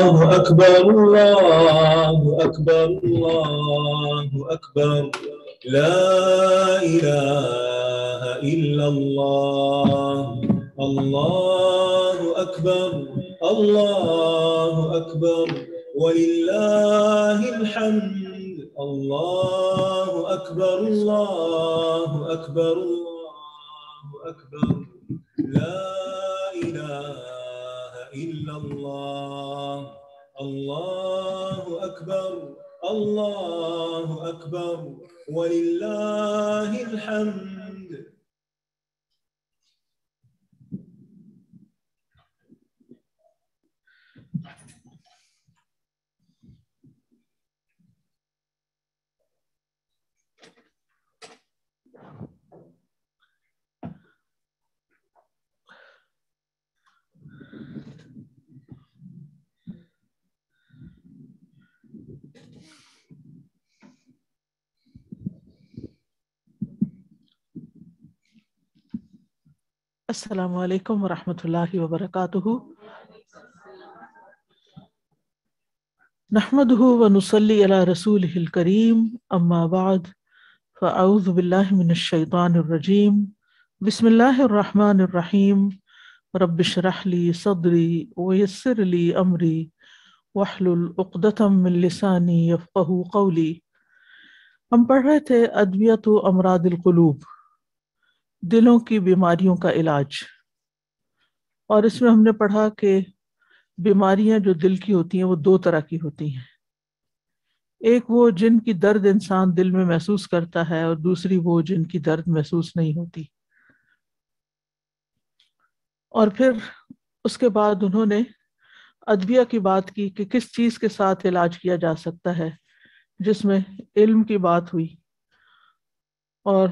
الله أكبر الله أكبر الله أكبر لا إله إلا الله الله أكبر الله أكبر ولله الحمد الله أكبر الله أكبر الله أكبر لا إله إلا الله الله أكبر الله أكبر ولله الحمد. السلام علیکم ورحمۃ اللہ وبرکاتہ. نحمده ونصلی علی رسولہ الکریم اما بعد فاعوذ باللہ من الشیطان الرجیم بسم اللہ الرحمن الرحیم رب اشرح لی صدری ویسر لی امری واحلل عقدۃ من لسانی یفقہوا قولی. ہم پڑھ رہے تھے ادویۃ امراض القلوب، دلوں کی بیماریوں کا علاج، اور اس میں ہم نے پڑھا کہ بیماریاں جو دل کی ہوتی ہیں وہ دو طرح کی ہوتی ہیں. ایک وہ جن کی درد انسان دل میں محسوس کرتا ہے، اور دوسری وہ جن کی درد محسوس نہیں ہوتی. اور پھر اس کے بعد انہوں نے ادویہ کی بات کی کہ کس چیز کے ساتھ علاج کیا جا سکتا ہے، جس میں علم کی بات ہوئی. اور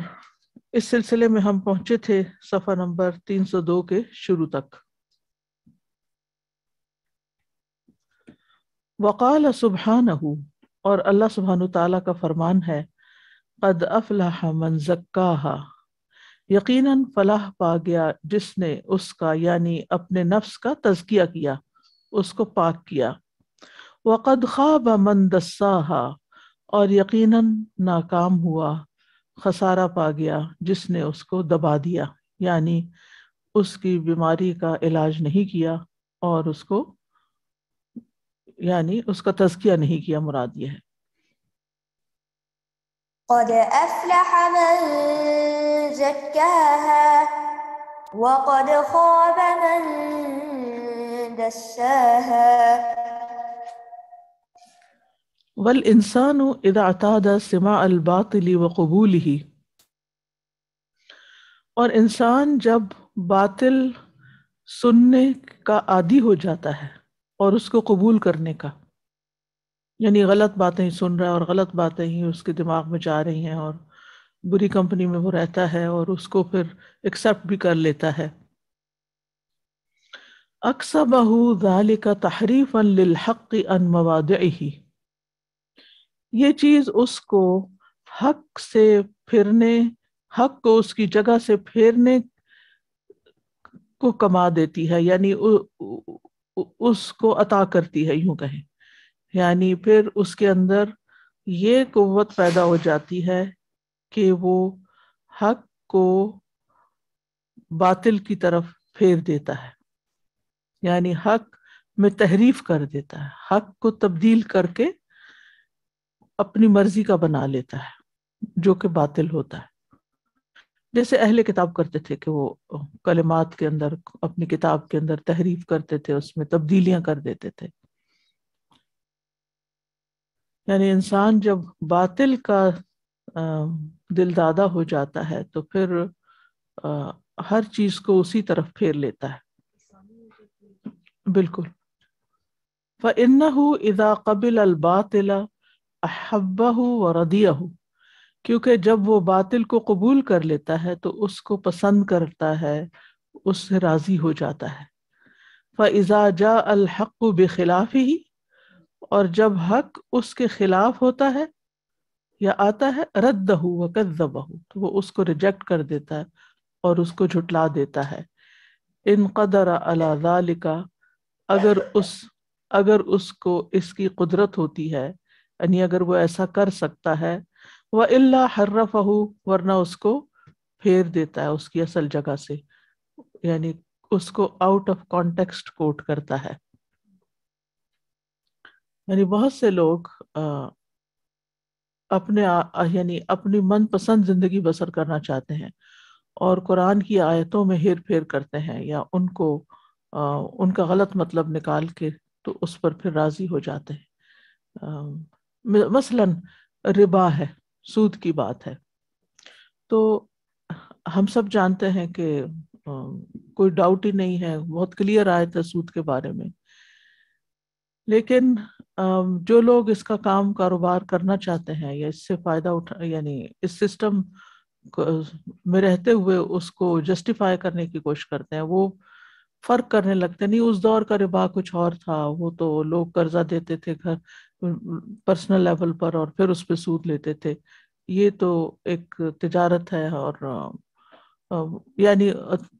اس سلسلے میں ہم پہنچے تھے صفحہ نمبر 302 کے شروع تک. وقال سبحانہ، اور اللہ سبحانہ تعالیٰ کا فرمان ہے، قد افلح من زکاہا، یقیناً فلاح پا گیا جس نے اس کا یعنی اپنے نفس کا تزکیہ کیا، اس کو پاک کیا. وقد خاب من دساہا، اور یقیناً ناکام ہوا، خسارہ پا گیا جس نے اس کو دبا دیا، یعنی اس کی بیماری کا علاج نہیں کیا اور اس کو یعنی اس کا تزکیہ نہیں کیا. مراد یہ ہے قد افلح من زکاها وقد خاب من دساها. والانسان اذا اعتاد سماع الباطل وقبوله، اور انسان جب باطل سننے کا عادی ہو جاتا ہے اور اس کو قبول کرنے کا، یعنی غلط باتیں سن رہا ہے اور غلط باتیں ہی اس کے دماغ میں جا رہی ہیں، اور بری کمپنی میں وہ رہتا ہے اور اس کو پھر ایکسیپٹ بھی کر لیتا ہے. اکسبہ ذالک تحریفا للحق عن مواضعہ، یہ چیز اس کو حق سے پھرنے، حق کو اس کی جگہ سے پھیرنے کو کما دیتی ہے، یعنی اس کو عطا کرتی ہے، یوں کہیں. یعنی پھر اس کے اندر یہ قوت پیدا ہو جاتی ہے کہ وہ حق کو باطل کی طرف پھیر دیتا ہے، یعنی حق میں تحریف کر دیتا ہے، حق کو تبدیل کر کے اپنی مرضی کا بنا لیتا ہے جو کہ باطل ہوتا ہے. جیسے اہل کتاب کرتے تھے کہ وہ کلمات کے اندر، اپنی کتاب کے اندر تحریف کرتے تھے، اس میں تبدیلیاں کر دیتے تھے. یعنی انسان جب باطل کا دل دادا ہو جاتا ہے تو پھر ہر چیز کو اسی طرف پھیر لیتا ہے. بالکل. فَإِنَّهُ إِذَا قَبِلَ الْبَاطِلَ أَحَبَّهُ وَرَضِيَهُ، کیونکہ جب وہ باطل کو قبول کر لیتا ہے تو اس کو پسند کرتا ہے، اس سے راضی ہو جاتا ہے. فَإِذَا جَاءَ الْحَقُّ بِخِلَافِهِ، اور جب حق اس کے خلاف ہوتا ہے یا آتا ہے، رَدَّهُ وَكَذَّبَهُ، تو وہ اس کو ریجیکٹ کر دیتا ہے اور اس کو جھٹلا دیتا ہے. ان قدر علی ذالک، اگر اس اگر اس کو اس کی قدرت ہوتی ہے، یعنی اگر وہ ایسا کر سکتا ہے، وَإِلَّا حَرَّفَهُ، ورنہ اس کو پھیر دیتا ہے اس کی اصل جگہ سے، یعنی اس کو آؤٹ آف کانٹیکسٹ کوٹ کرتا ہے۔ یعنی بہت سے لوگ یعنی اپنی من پسند زندگی بسر کرنا چاہتے ہیں اور قرآن کی آیتوں میں ہیر پھیر کرتے ہیں، یا ان کا غلط مطلب نکال کے تو اس پر پھر راضی ہو جاتے ہیں۔ مثلاً ربا ہے، سود کی بات ہے، تو ہم سب جانتے ہیں کہ کوئی ڈاؤٹ ہی نہیں ہے، بہت کلیئر آیت ہے سود کے بارے میں، لیکن جو لوگ اس کا کاروبار کرنا چاہتے ہیں یا اس سے فائدہ یعنی اس سسٹم میں رہتے ہوئے اس کو جسٹیفائی کرنے کی کوشش کرتے ہیں، وہ فرق کرنے لگتے ہیں، نہیں اس دور کا ربا کچھ اور تھا، وہ تو لوگ قرضہ دیتے تھے گھر پرسنل لیول پر اور پھر اس پہ سود لیتے تھے، یہ تو ایک تجارت ہے، اور یعنی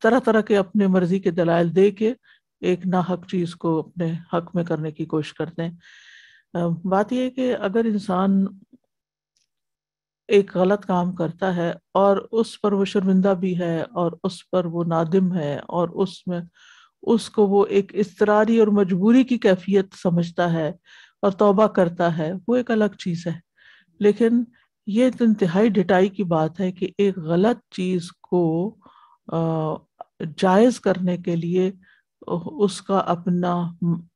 طرح طرح کے اپنے مرضی کے دلائل دے کے ایک ناحق چیز کو اپنے حق میں کرنے کی کوشش کرتے ہیں۔ بات یہ ہے کہ اگر انسان ایک غلط کام کرتا ہے اور اس پر وہ شرمندہ بھی ہے اور اس پر وہ نادم ہے اور اس کو وہ ایک اضطراری اور مجبوری کی کیفیت سمجھتا ہے اور توبہ کرتا ہے، وہ ایک الگ چیز ہے، لیکن یہ انتہائی ڈٹائی کی بات ہے کہ ایک غلط چیز کو جائز کرنے کے لیے اس کا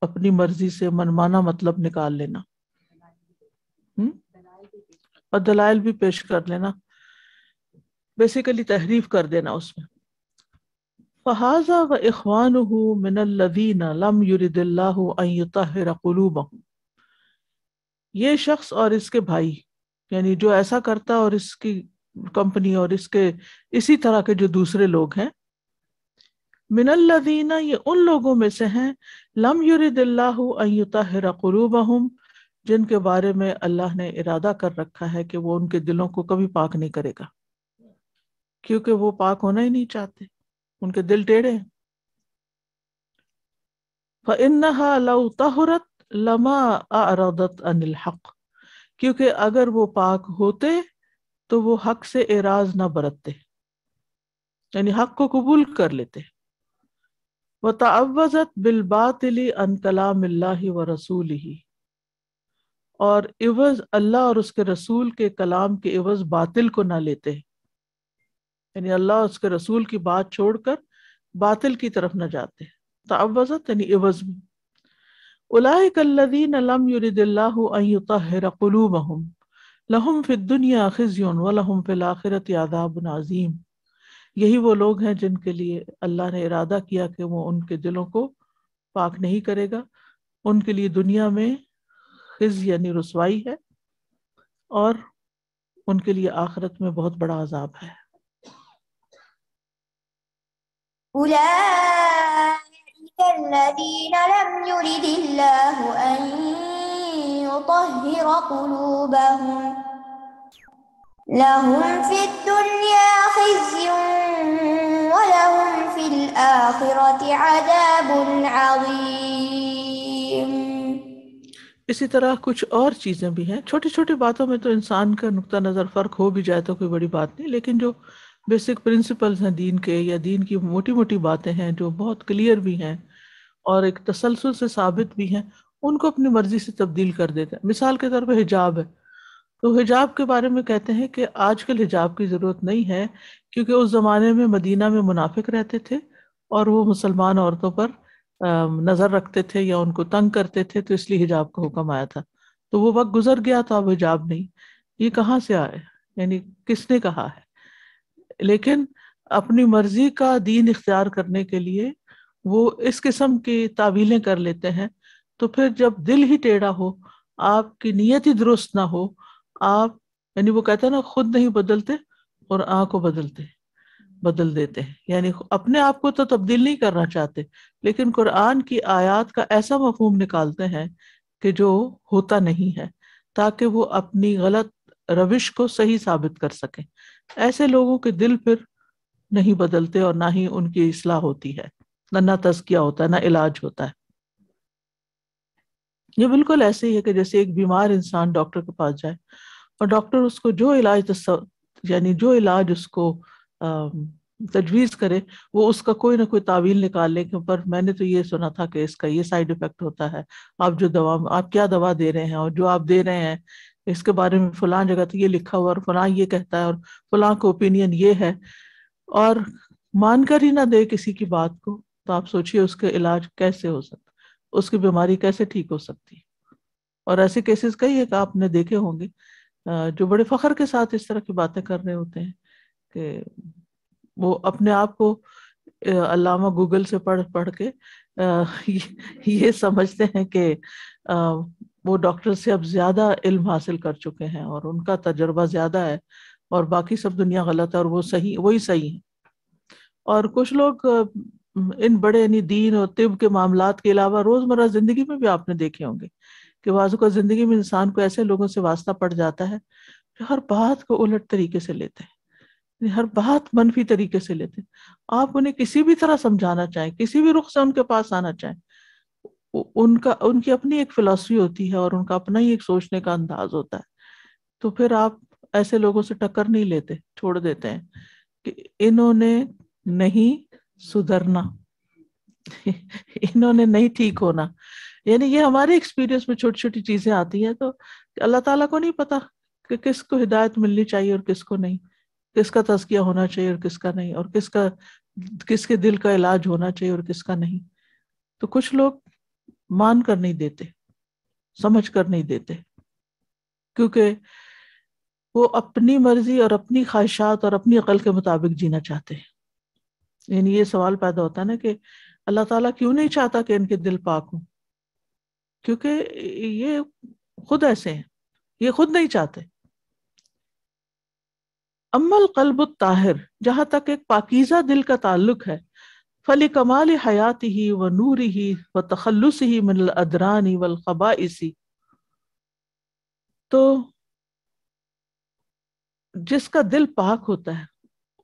اپنی مرضی سے منمانا مطلب نکال لینا اور دلائل بھی پیش کر لینا، بیسیکلی تحریف کر دینا اس میں۔ فَهَذَا وَإِخْوَانُهُ مِنَ الَّذِينَ لَمْ يُرِدِ اللَّهُ أَن يُطَهِّرَ قُلُوبَهُمْ، یہ شخص اور اس کے بھائی، یعنی جو ایسا کرتا اور اس کی کمپنی اور اس کے اسی طرح کے جو دوسرے لوگ ہیں، من الذین، یہ ان لوگوں میں سے ہیں، لم یرد اللہ ان یطہر قلوبہم، جن کے بارے میں اللہ نے ارادہ کر رکھا ہے کہ وہ ان کے دلوں کو کبھی پاک نہیں کرے گا، کیونکہ وہ پاک ہونا ہی نہیں چاہتے، ان کے دل ٹیڑھے ہیں۔ فإنها لو طہرت لما اعرضت عن الحق، کیونکہ اگر وہ پاک ہوتے تو وہ حق سے اعراض نہ برتتے، یعنی حق کو قبول کر لیتے۔ وتعوذت بالباطل عن کلام اللہ ورسولہ، اور عوض اللہ اور اس کے رسول کے کلام کے عوض باطل کو نہ لیتے، یعنی اللہ اور اس کے رسول کی بات چھوڑ کر باطل کی طرف نہ جاتے، تعوذت یعنی عوض میں۔ اولئک الذین لم یرد اللہ ان یطہر قلوبہم لہم فی الدنیا خزی ولہم فی الآخرۃ عذاب عظیم، یہی وہ لوگ ہیں جن کے لیے اللہ نے ارادہ کیا کہ وہ ان کے دلوں کو پاک نہیں کرے گا، ان کے لیے دنیا میں خزی یعنی رسوائی ہے، اور ان کے لیے آخرت میں بہت بڑا عذاب ہے۔ أولئك الذين لم يرد الله أن يطهر قلوبهم لهم في الدنيا خزي ولهم في الآخرة عذاب عظيم۔ اسی طرح کچھ اور چیزیں بھی ہیں، چھوٹی چھوٹی باتوں میں تو انسان کا نقطہ نظر فرق ہو بھی جائے تو کوئی بڑی بات نہیں، لیکن جو بیسک پرنسپلز ہیں دین کے، یا دین کی موٹی موٹی باتیں ہیں جو بہت کلیئر بھی ہیں اور ایک تسلسل سے ثابت بھی ہیں، ان کو اپنی مرضی سے تبدیل کر دیتے ہیں۔ مثال کے طور پہ حجاب ہے، تو حجاب کے بارے میں کہتے ہیں کہ آج کل حجاب کی ضرورت نہیں ہے، کیونکہ اس زمانے میں مدینہ میں منافق رہتے تھے اور وہ مسلمان عورتوں پر نظر رکھتے تھے یا ان کو تنگ کرتے تھے، تو اس لیے حجاب کا حکم آیا تھا، تو وہ وقت گزر گیا تو اب حجاب نہیں۔ یہ کہاں سے آئے، یعنی کس نے کہا ہے؟ لیکن اپنی مرضی کا دین اختیار کرنے کے لیے وہ اس قسم کی تعویلیں کر لیتے ہیں، تو پھر جب دل ہی ٹیڑھا ہو، آپ کی نیت ہی درست نہ ہو، آپ یعنی وہ کہتے ہیں نا خود نہیں بدلتے اور آنکھ کو بدل دیتے ہیں، یعنی اپنے آپ کو تو تبدیل نہیں کرنا چاہتے، لیکن قرآن کی آیات کا ایسا مفہوم نکالتے ہیں کہ جو ہوتا نہیں ہے، تاکہ وہ اپنی غلط روش کو صحیح ثابت کر سکیں۔ ایسے لوگوں کے دل پھر نہیں بدلتے اور نہ ہی ان کی اصلاح ہوتی ہے، نہ تزکیہ ہوتا ہے، نہ علاج ہوتا ہے۔ یہ بالکل ایسے ہی ہے کہ جیسے ایک بیمار انسان ڈاکٹر کے پاس جائے اور ڈاکٹر اس کو جو علاج یعنی جو علاج اس کو تجویز کرے وہ اس کا کوئی نہ کوئی تعویل نکال لے کہ پر میں نے تو یہ سنا تھا کہ اس کا یہ سائیڈ افیکٹ ہوتا ہے، آپ کیا دوا دے رہے ہیں اور جو آپ دے رہے ہیں اس کے بارے میں فلاں جگہ تو یہ لکھا ہوا اور فلاں یہ کہتا ہے اور فلاں کا اوپینین یہ ہے، اور مان کر ہی نہ دے کسی کی بات کو، تو آپ سوچئے اس کا علاج کیسے ہو سکتا، اس کی بیماری کیسے ٹھیک ہو سکتی۔ اور ایسے کیسز کئی ہے کہ آپ نے دیکھے ہوں گے جو بڑے فخر کے ساتھ اس طرح کی باتیں کر رہے ہوتے ہیں کہ وہ اپنے آپ کو علامہ گوگل سے پڑھ کے یہ سمجھتے ہیں کہ وہ ڈاکٹر سے اب زیادہ علم حاصل کر چکے ہیں اور ان کا تجربہ زیادہ ہے اور باقی سب دنیا غلط ہے اور وہی صحیح ہے۔ اور کچھ لوگ ان بڑے یعنی دین اور طب کے معاملات کے علاوہ روزمرہ زندگی میں بھی آپ نے دیکھے ہوں گے کہ بعض اوقات زندگی میں انسان کو ایسے لوگوں سے واسطہ پڑ جاتا ہے جو ہر بات کو الٹ طریقے سے لیتے ہیں، ہر بات منفی طریقے سے لیتے ہیں۔ آپ انہیں کسی بھی طرح سمجھانا چاہیں، کسی بھی رخ سے ان کے پاس آنا چاہیں، ان کی اپنی ایک فلسفی ہوتی ہے اور ان کا اپنا ہی ایک سوچنے کا انداز ہوتا ہے، تو پھر آپ ایسے لوگوں سے ٹکر نہیں لیتے، چھوڑ دیتے ہیں کہ انہوں نے نہیں سدھرنا، انہوں نے نہیں ٹھیک ہونا۔ یعنی یہ ہمارے ایکسپیرینس میں چھوٹی چھوٹی چیزیں آتی ہیں، تو اللہ تعالیٰ کو نہیں پتا کہ کس کو ہدایت ملنی چاہیے اور کس کو نہیں، کس کا تزکیہ ہونا چاہیے اور کس کا نہیں، اور کس کے دل کا علاج ہونا چاہیے اور کس کا نہیں۔ تو کچھ لوگ مان کر نہیں دیتے، سمجھ کر نہیں دیتے، کیونکہ وہ اپنی مرضی اور اپنی خواہشات اور اپنی عقل کے مطابق جینا چاہتے ہیں۔ یعنی یہ سوال پیدا ہوتا ہے نا کہ اللہ تعالیٰ کیوں نہیں چاہتا کہ ان کے دل پاک ہوں؟ کیونکہ یہ خود ایسے ہیں، یہ خود نہیں چاہتے۔ اما القلب الطاہر، جہاں تک ایک پاکیزہ دل کا تعلق ہے، فَلِكَمَالِ حَيَاتِهِ وَنُورِهِ وَتَخَلُّصِهِ مِنَ الْأَدْرَانِ وَالْخَبَائِثِ، تو جس کا دل پاک ہوتا ہے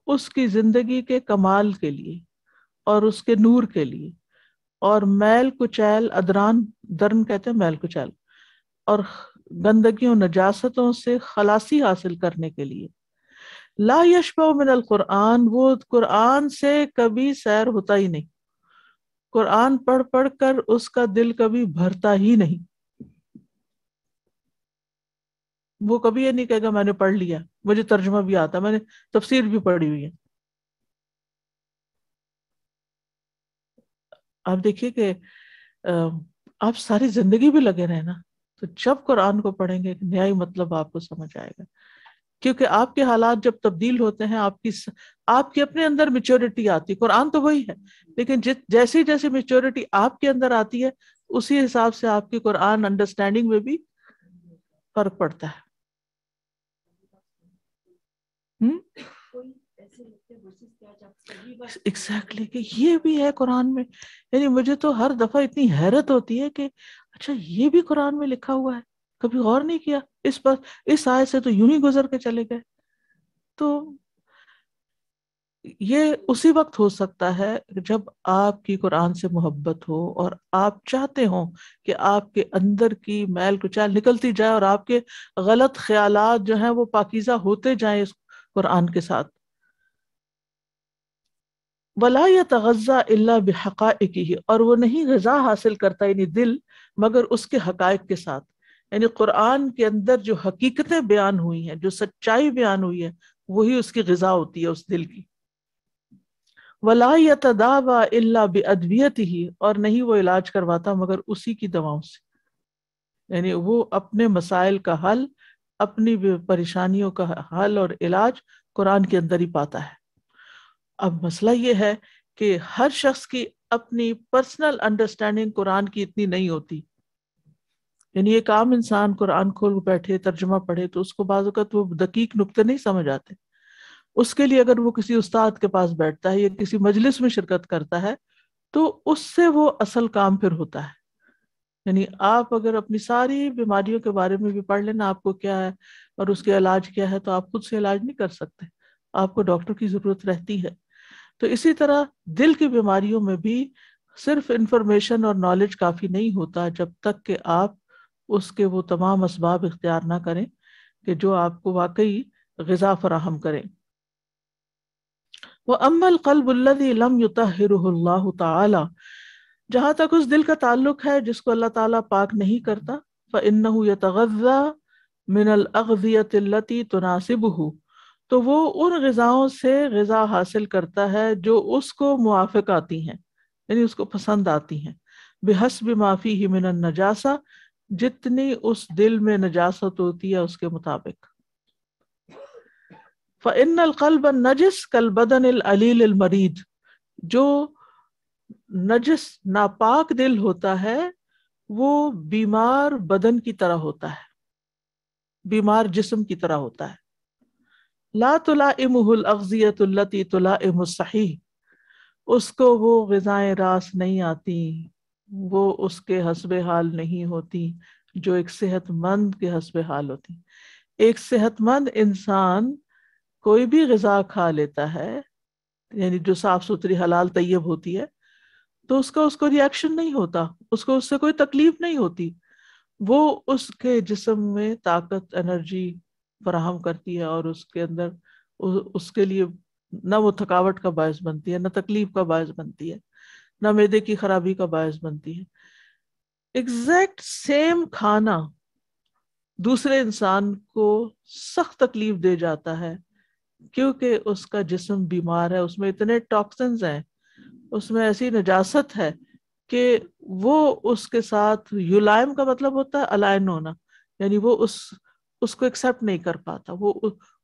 اس کی زندگی کے کمال کے لیے اور اس کے نور کے لیے اور میل کچیل ادران، درن کہتے ہیں میل کچیل، اور گندگیوں نجاستوں سے خلاصی حاصل کرنے کے لیے، لا یشبع من القرآن، وہ قرآن سے کبھی سیر ہوتا ہی نہیں، قرآن پڑھ پڑھ کر اس کا دل کبھی بھرتا ہی نہیں، وہ کبھی یہ نہیں کہے گا میں نے پڑھ لیا، مجھے ترجمہ بھی آتا، میں نے تفسیر بھی پڑھی ہوئی ہے۔ آپ دیکھیے کہ آپ ساری زندگی بھی لگے رہے نا، تو جب قرآن کو پڑھیں گے ایک نیا ہی مطلب آپ کو سمجھ آئے گا، کیونکہ آپ کے حالات جب تبدیل ہوتے ہیں، آپ کی اپنے اندر میچورٹی آتی ہے، قرآن تو وہی ہے لیکن جیسی جیسی میچورٹی آپ کے اندر آتی ہے اسی حساب سے آپ کی قرآن انڈرسٹینڈنگ میں بھی فرق پڑتا ہے۔ ایگزیکٹلی کہ یہ بھی ہے قرآن میں، یعنی مجھے تو ہر دفعہ اتنی حیرت ہوتی ہے کہ اچھا یہ بھی قرآن میں لکھا ہوا ہے، کبھی غور نہیں کیا اس پر، اس آیت سے تو یوں ہی گزر کے چلے گئے۔ تو یہ اسی وقت ہو سکتا ہے جب آپ کی قرآن سے محبت ہو اور آپ چاہتے ہوں کہ آپ کے اندر کی میل کچیل نکلتی جائے اور آپ کے غلط خیالات جو ہیں وہ پاکیزہ ہوتے جائیں اس قرآن کے ساتھ۔ وَلَا يَتَغَذَّى إِلَّا بِحَقَائِقِهِ، اور وہ نہیں غذا حاصل کرتا یعنی دل مگر اس کے حقائق کے ساتھ، یعنی قرآن کے اندر جو حقیقتیں بیان ہوئی ہیں، جو سچائی بیان ہوئی ہے، وہی اس کی غذا ہوتی ہے اس دل کی۔ وَلَا يَتَدَاوَى إِلَّا بِأَدْوِيَتِهِ، اور نہیں وہ علاج کرواتا مگر اسی کی دواؤں سے، یعنی وہ اپنے مسائل کا حل، اپنی پریشانیوں کا حل اور علاج قرآن کے اندر ہی پاتا ہے۔ اب مسئلہ یہ ہے کہ ہر شخص کی اپنی پرسنل انڈرسٹینڈنگ قرآن کی اتنی نہیں ہوتی، یعنی ایک عام انسان قرآن کھول بیٹھے ترجمہ پڑھے تو اس کو بعض اوقات وہ دقیق نقطے نہیں سمجھ آتے، اس کے لیے اگر وہ کسی استاد کے پاس بیٹھتا ہے یا کسی مجلس میں شرکت کرتا ہے تو اس سے وہ اصل کام پھر ہوتا ہے۔ یعنی آپ اگر اپنی ساری بیماریوں کے بارے میں بھی پڑھ لینا آپ کو کیا ہے اور اس کے علاج کیا ہے، تو آپ خود سے علاج نہیں کر سکتے، آپ کو ڈاکٹر کی ضرورت رہتی ہے۔ تو اسی طرح دل کی بیماریوں میں بھی صرف انفارمیشن اور نالج کافی نہیں ہوتا جب تک کہ آپ اس کے وہ تمام اسباب اختیار نہ کریں کہ جو آپ کو واقعی غذا فراہم کریں. وَأَمَّا الْقَلْبُ الَّذِي لَمْ يُطَهِّرُهُ اللَّهُ تَعَالَى، جہاں تک اس دل کا تعلق ہے جس کو اللہ تعالیٰ پاک نہیں کرتا، فَإِنَّهُ يَتَغَذَّى مِنَ الْأَغْذِيَةِ الَّتِي تُنَاسِبُهُ، تو وہ ان غذاؤں سے غذا حاصل کرتا ہے جو اس کو موافق آتی ہیں، یعنی اس کو پسند آتی ہیں، بِحَسْبِ مَا فِيهِ مِنَ النَّجَاسَةِ، جتنی اس دل میں نجاست ہوتی ہے اس کے مطابق. فَإِنَّ الْقَلْبَ النَّجِسَ كَالْبَدَنِ الْعَلِيلِ الْمَرِيضِ، جو نجس ناپاک دل ہوتا ہے وہ بیمار بدن کی طرح ہوتا ہے، بیمار جسم کی طرح ہوتا ہے. لا تلائمہ الاغذیۃ التي تلائم الصحیح، اس کو وہ غذائیں راس نہیں آتی، وہ اس کے حسب حال نہیں ہوتی جو ایک صحت مند کے حسب حال ہوتی. ایک صحت مند انسان کوئی بھی غذا کھا لیتا ہے، یعنی جو صاف ستھری حلال طیب ہوتی ہے، تو اس کو ریئیکشن نہیں ہوتا، اس کو اس سے کوئی تکلیف نہیں ہوتی، وہ اس کے جسم میں طاقت انرجی فراہم کرتی ہے اور اس کے اندر اس کے لیے نہ وہ تھکاوٹ کا باعث بنتی ہے، نہ تکلیف کا باعث بنتی ہے، نہ معدے کی خرابی کا باعث بنتی ہے. ایگزیکٹ سیم کھانا دوسرے انسان کو سخت تکلیف دے جاتا ہے کیونکہ اس کا جسم بیمار ہے، اس میں اتنے ٹاکسنز ہیں، اس میں ایسی نجاست ہے کہ وہ اس کے ساتھ یلائم کا مطلب ہوتا ہے الائن ہونا، یعنی وہ اس کو ایکسیپٹ نہیں کر پاتا، وہ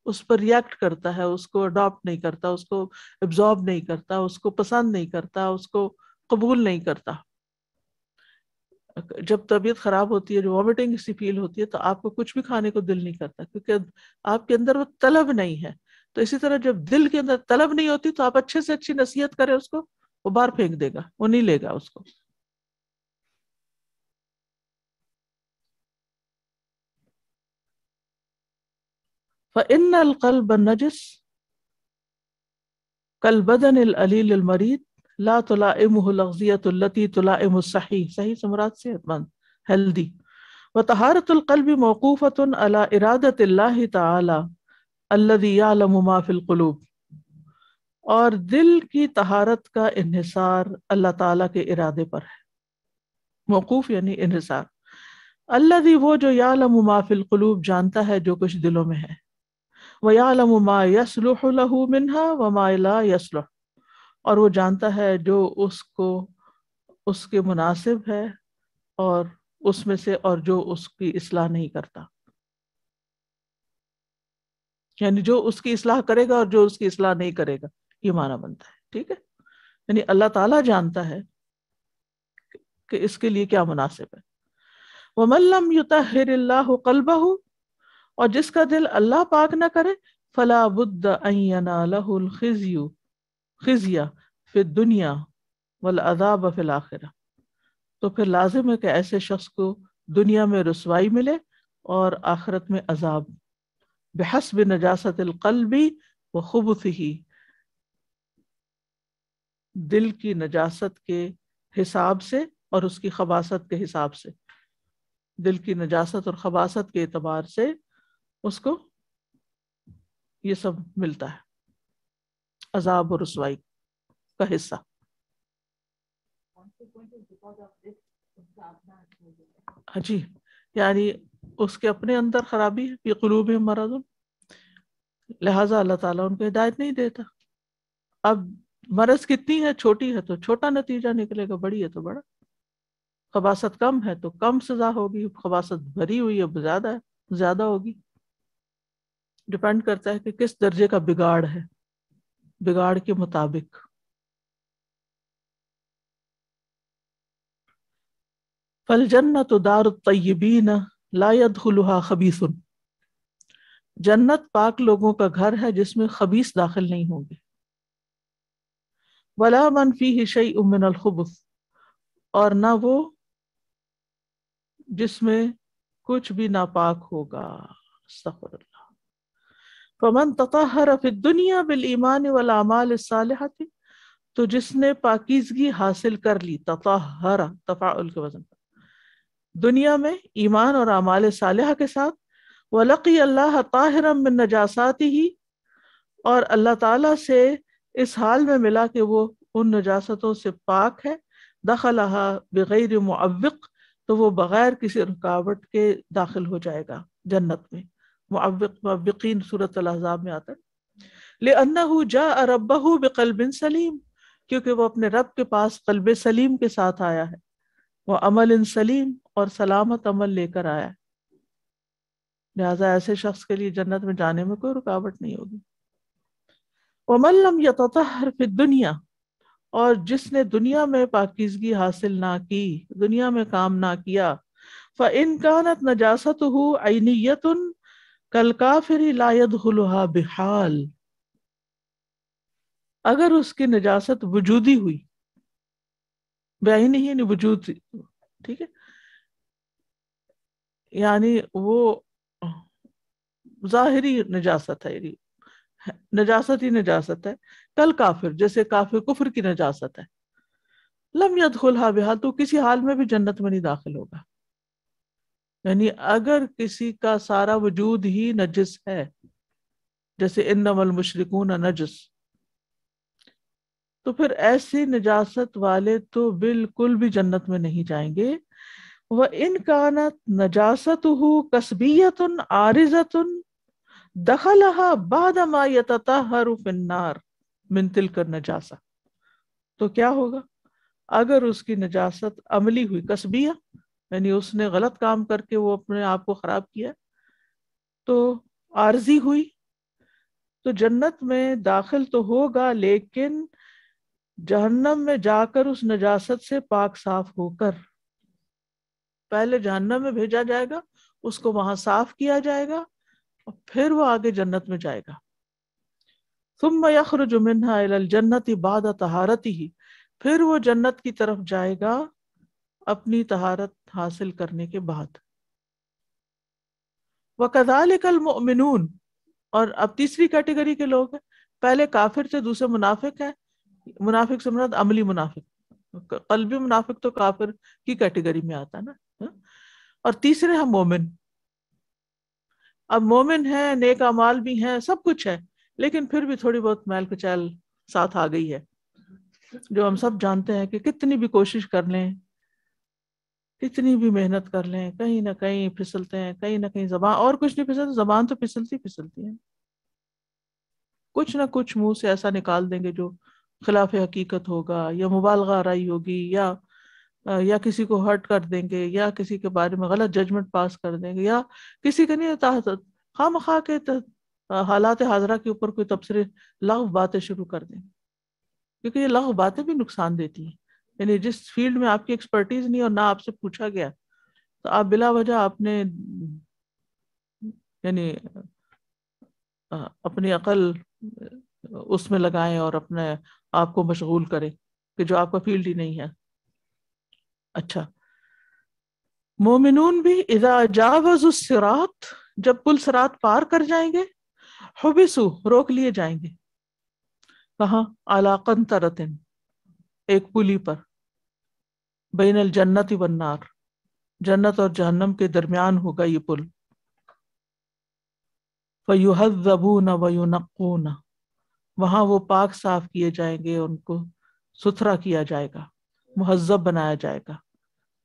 اس پر ریئیکٹ کرتا ہے، اس کو اڈاپٹ نہیں کرتا، اس کو ایبزارب نہیں کرتا، اس کو پسند نہیں کرتا، اس کو قبول نہیں کرتا. جب طبیعت خراب ہوتی ہے، جو وامٹنگ سی فیل ہوتی ہے، تو آپ کو کچھ بھی کھانے کو دل نہیں کرتا کیونکہ آپ کے اندر وہ طلب نہیں ہے. تو اسی طرح جب دل کے اندر طلب نہیں ہوتی تو آپ اچھے سے اچھی نصیحت کریں اس کو، وہ باہر پھینک دے گا، وہ نہیں لے گا اس کو. فَإِنَّ الْقَلْبَ النَّجِسَ كَالْبَدَنِ الْعَلِيلِ الْمَرِيضِ لَا تُلَائِمُهُ الْأَغْذِيَةُ الَّتِي تُلَائِمُ الصَّحِيحَ، صحیح سے مراد صحت مند، ہیلدی. وَطَہَارَةُ الْقَلْبِ مَوْقُوفَةٌ عَلَى إِرَادَةِ اللَّهِ تَعَالَى الَّذِي يَعْلَمُ مَا فِي الْقُلُوبِ، اور دل کی طہارت کا انحصار اللہ تعالیٰ کے ارادے پر ہے. موقوف یعنی انحصار. الذی، وہ جو یعلم ما فی القلوب، جانتا ہے جو کچھ دلوں میں ہے. ویعلم ما یصلح لہ منہا وما لا یصلح، اور وہ جانتا ہے جو اس کو اس کے مناسب ہے اور اس میں سے، اور جو اس کی اصلاح نہیں کرتا، یعنی جو اس کی اصلاح کرے گا اور جو اس کی اصلاح نہیں کرے گا، یہ معنی بنتا ہے. ٹھیک ہے، یعنی اللہ تعالیٰ جانتا ہے کہ اس کے لیے کیا مناسب ہے. وَمَن لَّمْ يُطَهِّرِ اللَّهُ قَلْبَهُ، اور جس کا دل اللہ پاک نہ کرے، فَلَا بُدَّ أَن يَنَالَهُ الْخِزْيَ فِي الدُّنْيَا وَالْعَذَابَ فِي الْآخِرَةِ، تو پھر لازم ہے کہ ایسے شخص کو دنیا میں رسوائی ملے اور آخرت میں عذاب. بحسب نجاست القلب وخبثه، دل کی نجاست کے حساب سے اور اس کی خباثت کے حساب سے، دل کی نجاست اور خباثت کے اعتبار سے اس کو یہ سب ملتا ہے، عذاب اور رسوائی کا حصہ. جی، یعنی اس کے اپنے اندر خرابی ہے، فی قلوبہم مرض، لہٰذا اللہ تعالیٰ ان کو ہدایت نہیں دیتا. اب مرض کتنی ہے، چھوٹی ہے تو چھوٹا نتیجہ نکلے گا، بڑی ہے تو بڑا. خباثت کم ہے تو کم سزا ہوگی، خباثت بھری ہوئی ہے زیادہ ہے، زیادہ ہوگی. ڈپینڈ کرتا ہے کہ کس درجے کا بگاڑ ہے، بگاڑ کے مطابق. فَالْجَنَّةُ دَارُ الطَّيِّبِينَ لَا يَدْخُلُهَا خَبِيثٌ، جنت پاک لوگوں کا گھر ہے جس میں خبیث داخل نہیں ہوں گے. وَلَا مَنْ فِيهِ شَيْءٌ مِّنَ الْخُبُثِ، اور نہ وہ جس میں کچھ بھی ناپاک ہوگا. استغفر اللہ. فَمَن تَطَهَّرَ فِي الدُّنْيَا بِالْإِيمَانِ وَالْأَعْمَالِ الصَّالِحَةِ، تو جس نے پاکیزگی حاصل کر لی، تطہر تفاعل کے وزن پر، دنیا میں ایمان اور اعمال صالحہ کے ساتھ، وَلَقِيَ اللَّهَ طَاهِرًا مِّن نَجَاسَاتِهِ، اور اللہ تعالیٰ سے اس حال میں ملا کہ وہ ان نجاستوں سے پاک ہے، دخلها بغیر معوق، تو وہ بغیر کسی رکاوٹ کے داخل ہو جائے گا جنت میں. معوقین سورۃ الاحزاب میں آتا ہے. لِأَنَّهُ جَاءَ رَبَّهُ بِقَلْبٍ سلیم، کیونکہ وہ اپنے رب کے پاس قلب سلیم کے ساتھ آیا ہے، وہ عمل سلیم، اور سلامت عمل لے کر آیا ہے. لہٰذا ایسے شخص کے لیے جنت میں جانے میں کوئی رکاوٹ نہیں ہوگی. وَمَن لَّمْ يَتَطَهَّرْ فِي الدُّنْيَا، اور جس نے دنیا میں پاکیزگی حاصل نہ کی، دنیا میں کام نہ کیا، فَإِن كَانَتْ نَجَاسَتُهُ عَيْنِيَّةٌ كَالْكَافِرِ لَا يَدْخُلُهَا بِحَالٍ، اگر اس کی نجاست وجودی ہوئی، بعینی ہی نہیں وجود تھی، ٹھیک ہے، یعنی وہ ظاہری نجاست ہے، نجاست ہی نجاست ہے، کل کافر، جیسے کافر کفر کی نجاست ہے، لم يدخلها بحال، تو کسی حال میں بھی جنت میں نہیں داخل ہوگا. یعنی اگر کسی کا سارا وجود ہی نجس ہے، جیسے انما المشرکون نجس، تو پھر ایسی نجاست والے تو بالکل بھی جنت میں نہیں جائیں گے. وَإِنْ كَانَتْ نَجَاسَتُهُ كَسْبِيَّةٌ عَارِضَةٌ دَخَلَهَا بَعْدَ مَا يَتَطَهَّرُ فِي النَّارِ مِنْ تِلْكَ النَّجَاسَةِ، تو کیا ہوگا اگر اس کی نجاست عملی ہوئی، کسبیہ یعنی اس نے غلط کام کر کے وہ اپنے آپ کو خراب کیا، تو عارضی ہوئی، تو جنت میں داخل تو ہوگا لیکن جہنم میں جا کر اس نجاست سے پاک صاف ہو کر، پہلے جہنم میں بھیجا جائے گا، اس کو وہاں صاف کیا جائے گا، اور پھر وہ آگے جنت میں جائے گا. ثم يخرج منها الى الجنة بعد طہارته، پھر وہ جنت کی طرف جائے گا اپنی طہارت حاصل کرنے کے بعد. وَكَذَلِكَ الْمُؤْمِنُونَ، اور اب تیسری کیٹیگری کے لوگ ہیں، پہلے کافر تھے، دوسرے منافق ہیں. منافق سے مراد عملی منافق، قلبی منافق تو کافر کی کیٹیگری میں آتا ہے نا. اور تیسرے ہیں مومن. اب مومن ہیں، نیک اعمال بھی ہیں، سب کچھ ہے، لیکن پھر بھی تھوڑی بہت میل کچیل ساتھ آ گئی ہے، جو ہم سب جانتے ہیں کہ کتنی بھی کوشش کر لیں، کتنی بھی محنت کر لیں، کہیں نہ کہیں پھسلتے ہیں، کہیں نہ کہیں زبان، اور کچھ نہیں پھسلتی، زبان تو پھسلتی ہے، کچھ نہ کچھ منہ سے ایسا نکال دیں گے جو خلاف حقیقت ہوگا، یا مبالغہ آرائی ہوگی، یا کسی کو ہرٹ کر دیں گے، یا کسی کے بارے میں غلط ججمنٹ پاس کر دیں گے، یا کسی کے نہیں خواہ مخواہ کے حالات حاضرہ کے اوپر کوئی تبصرے، لغو باتیں شروع کر دیں گے، کیونکہ یہ لغو باتیں بھی نقصان دیتی ہیں. یعنی جس فیلڈ میں آپ کی ایکسپرٹیز نہیں اور نہ آپ سے پوچھا گیا، تو آپ بلا وجہ اپنے یعنی اپنی عقل اس میں لگائیں اور اپنے آپ کو مشغول کریں کہ جو آپ کا فیلڈ ہی نہیں ہے. اچھا، مومنون بھی اذا جاوزوا الصراط، جب پل صراط پار کر جائیں گے، حبسوا، روک لیے جائیں گے، کہاں؟ علی قنطرۃ، ایک پلی پر، بین الجنت والنار، جنت اور جہنم کے درمیان ہوگا یہ پل. فَيُحَذَّبُونَ وَيُنَقُّونَ، وہاں وہ پاک صاف کیے جائیں گے، ان کو ستھرا کیا جائے گا، مہذب بنایا جائے گا،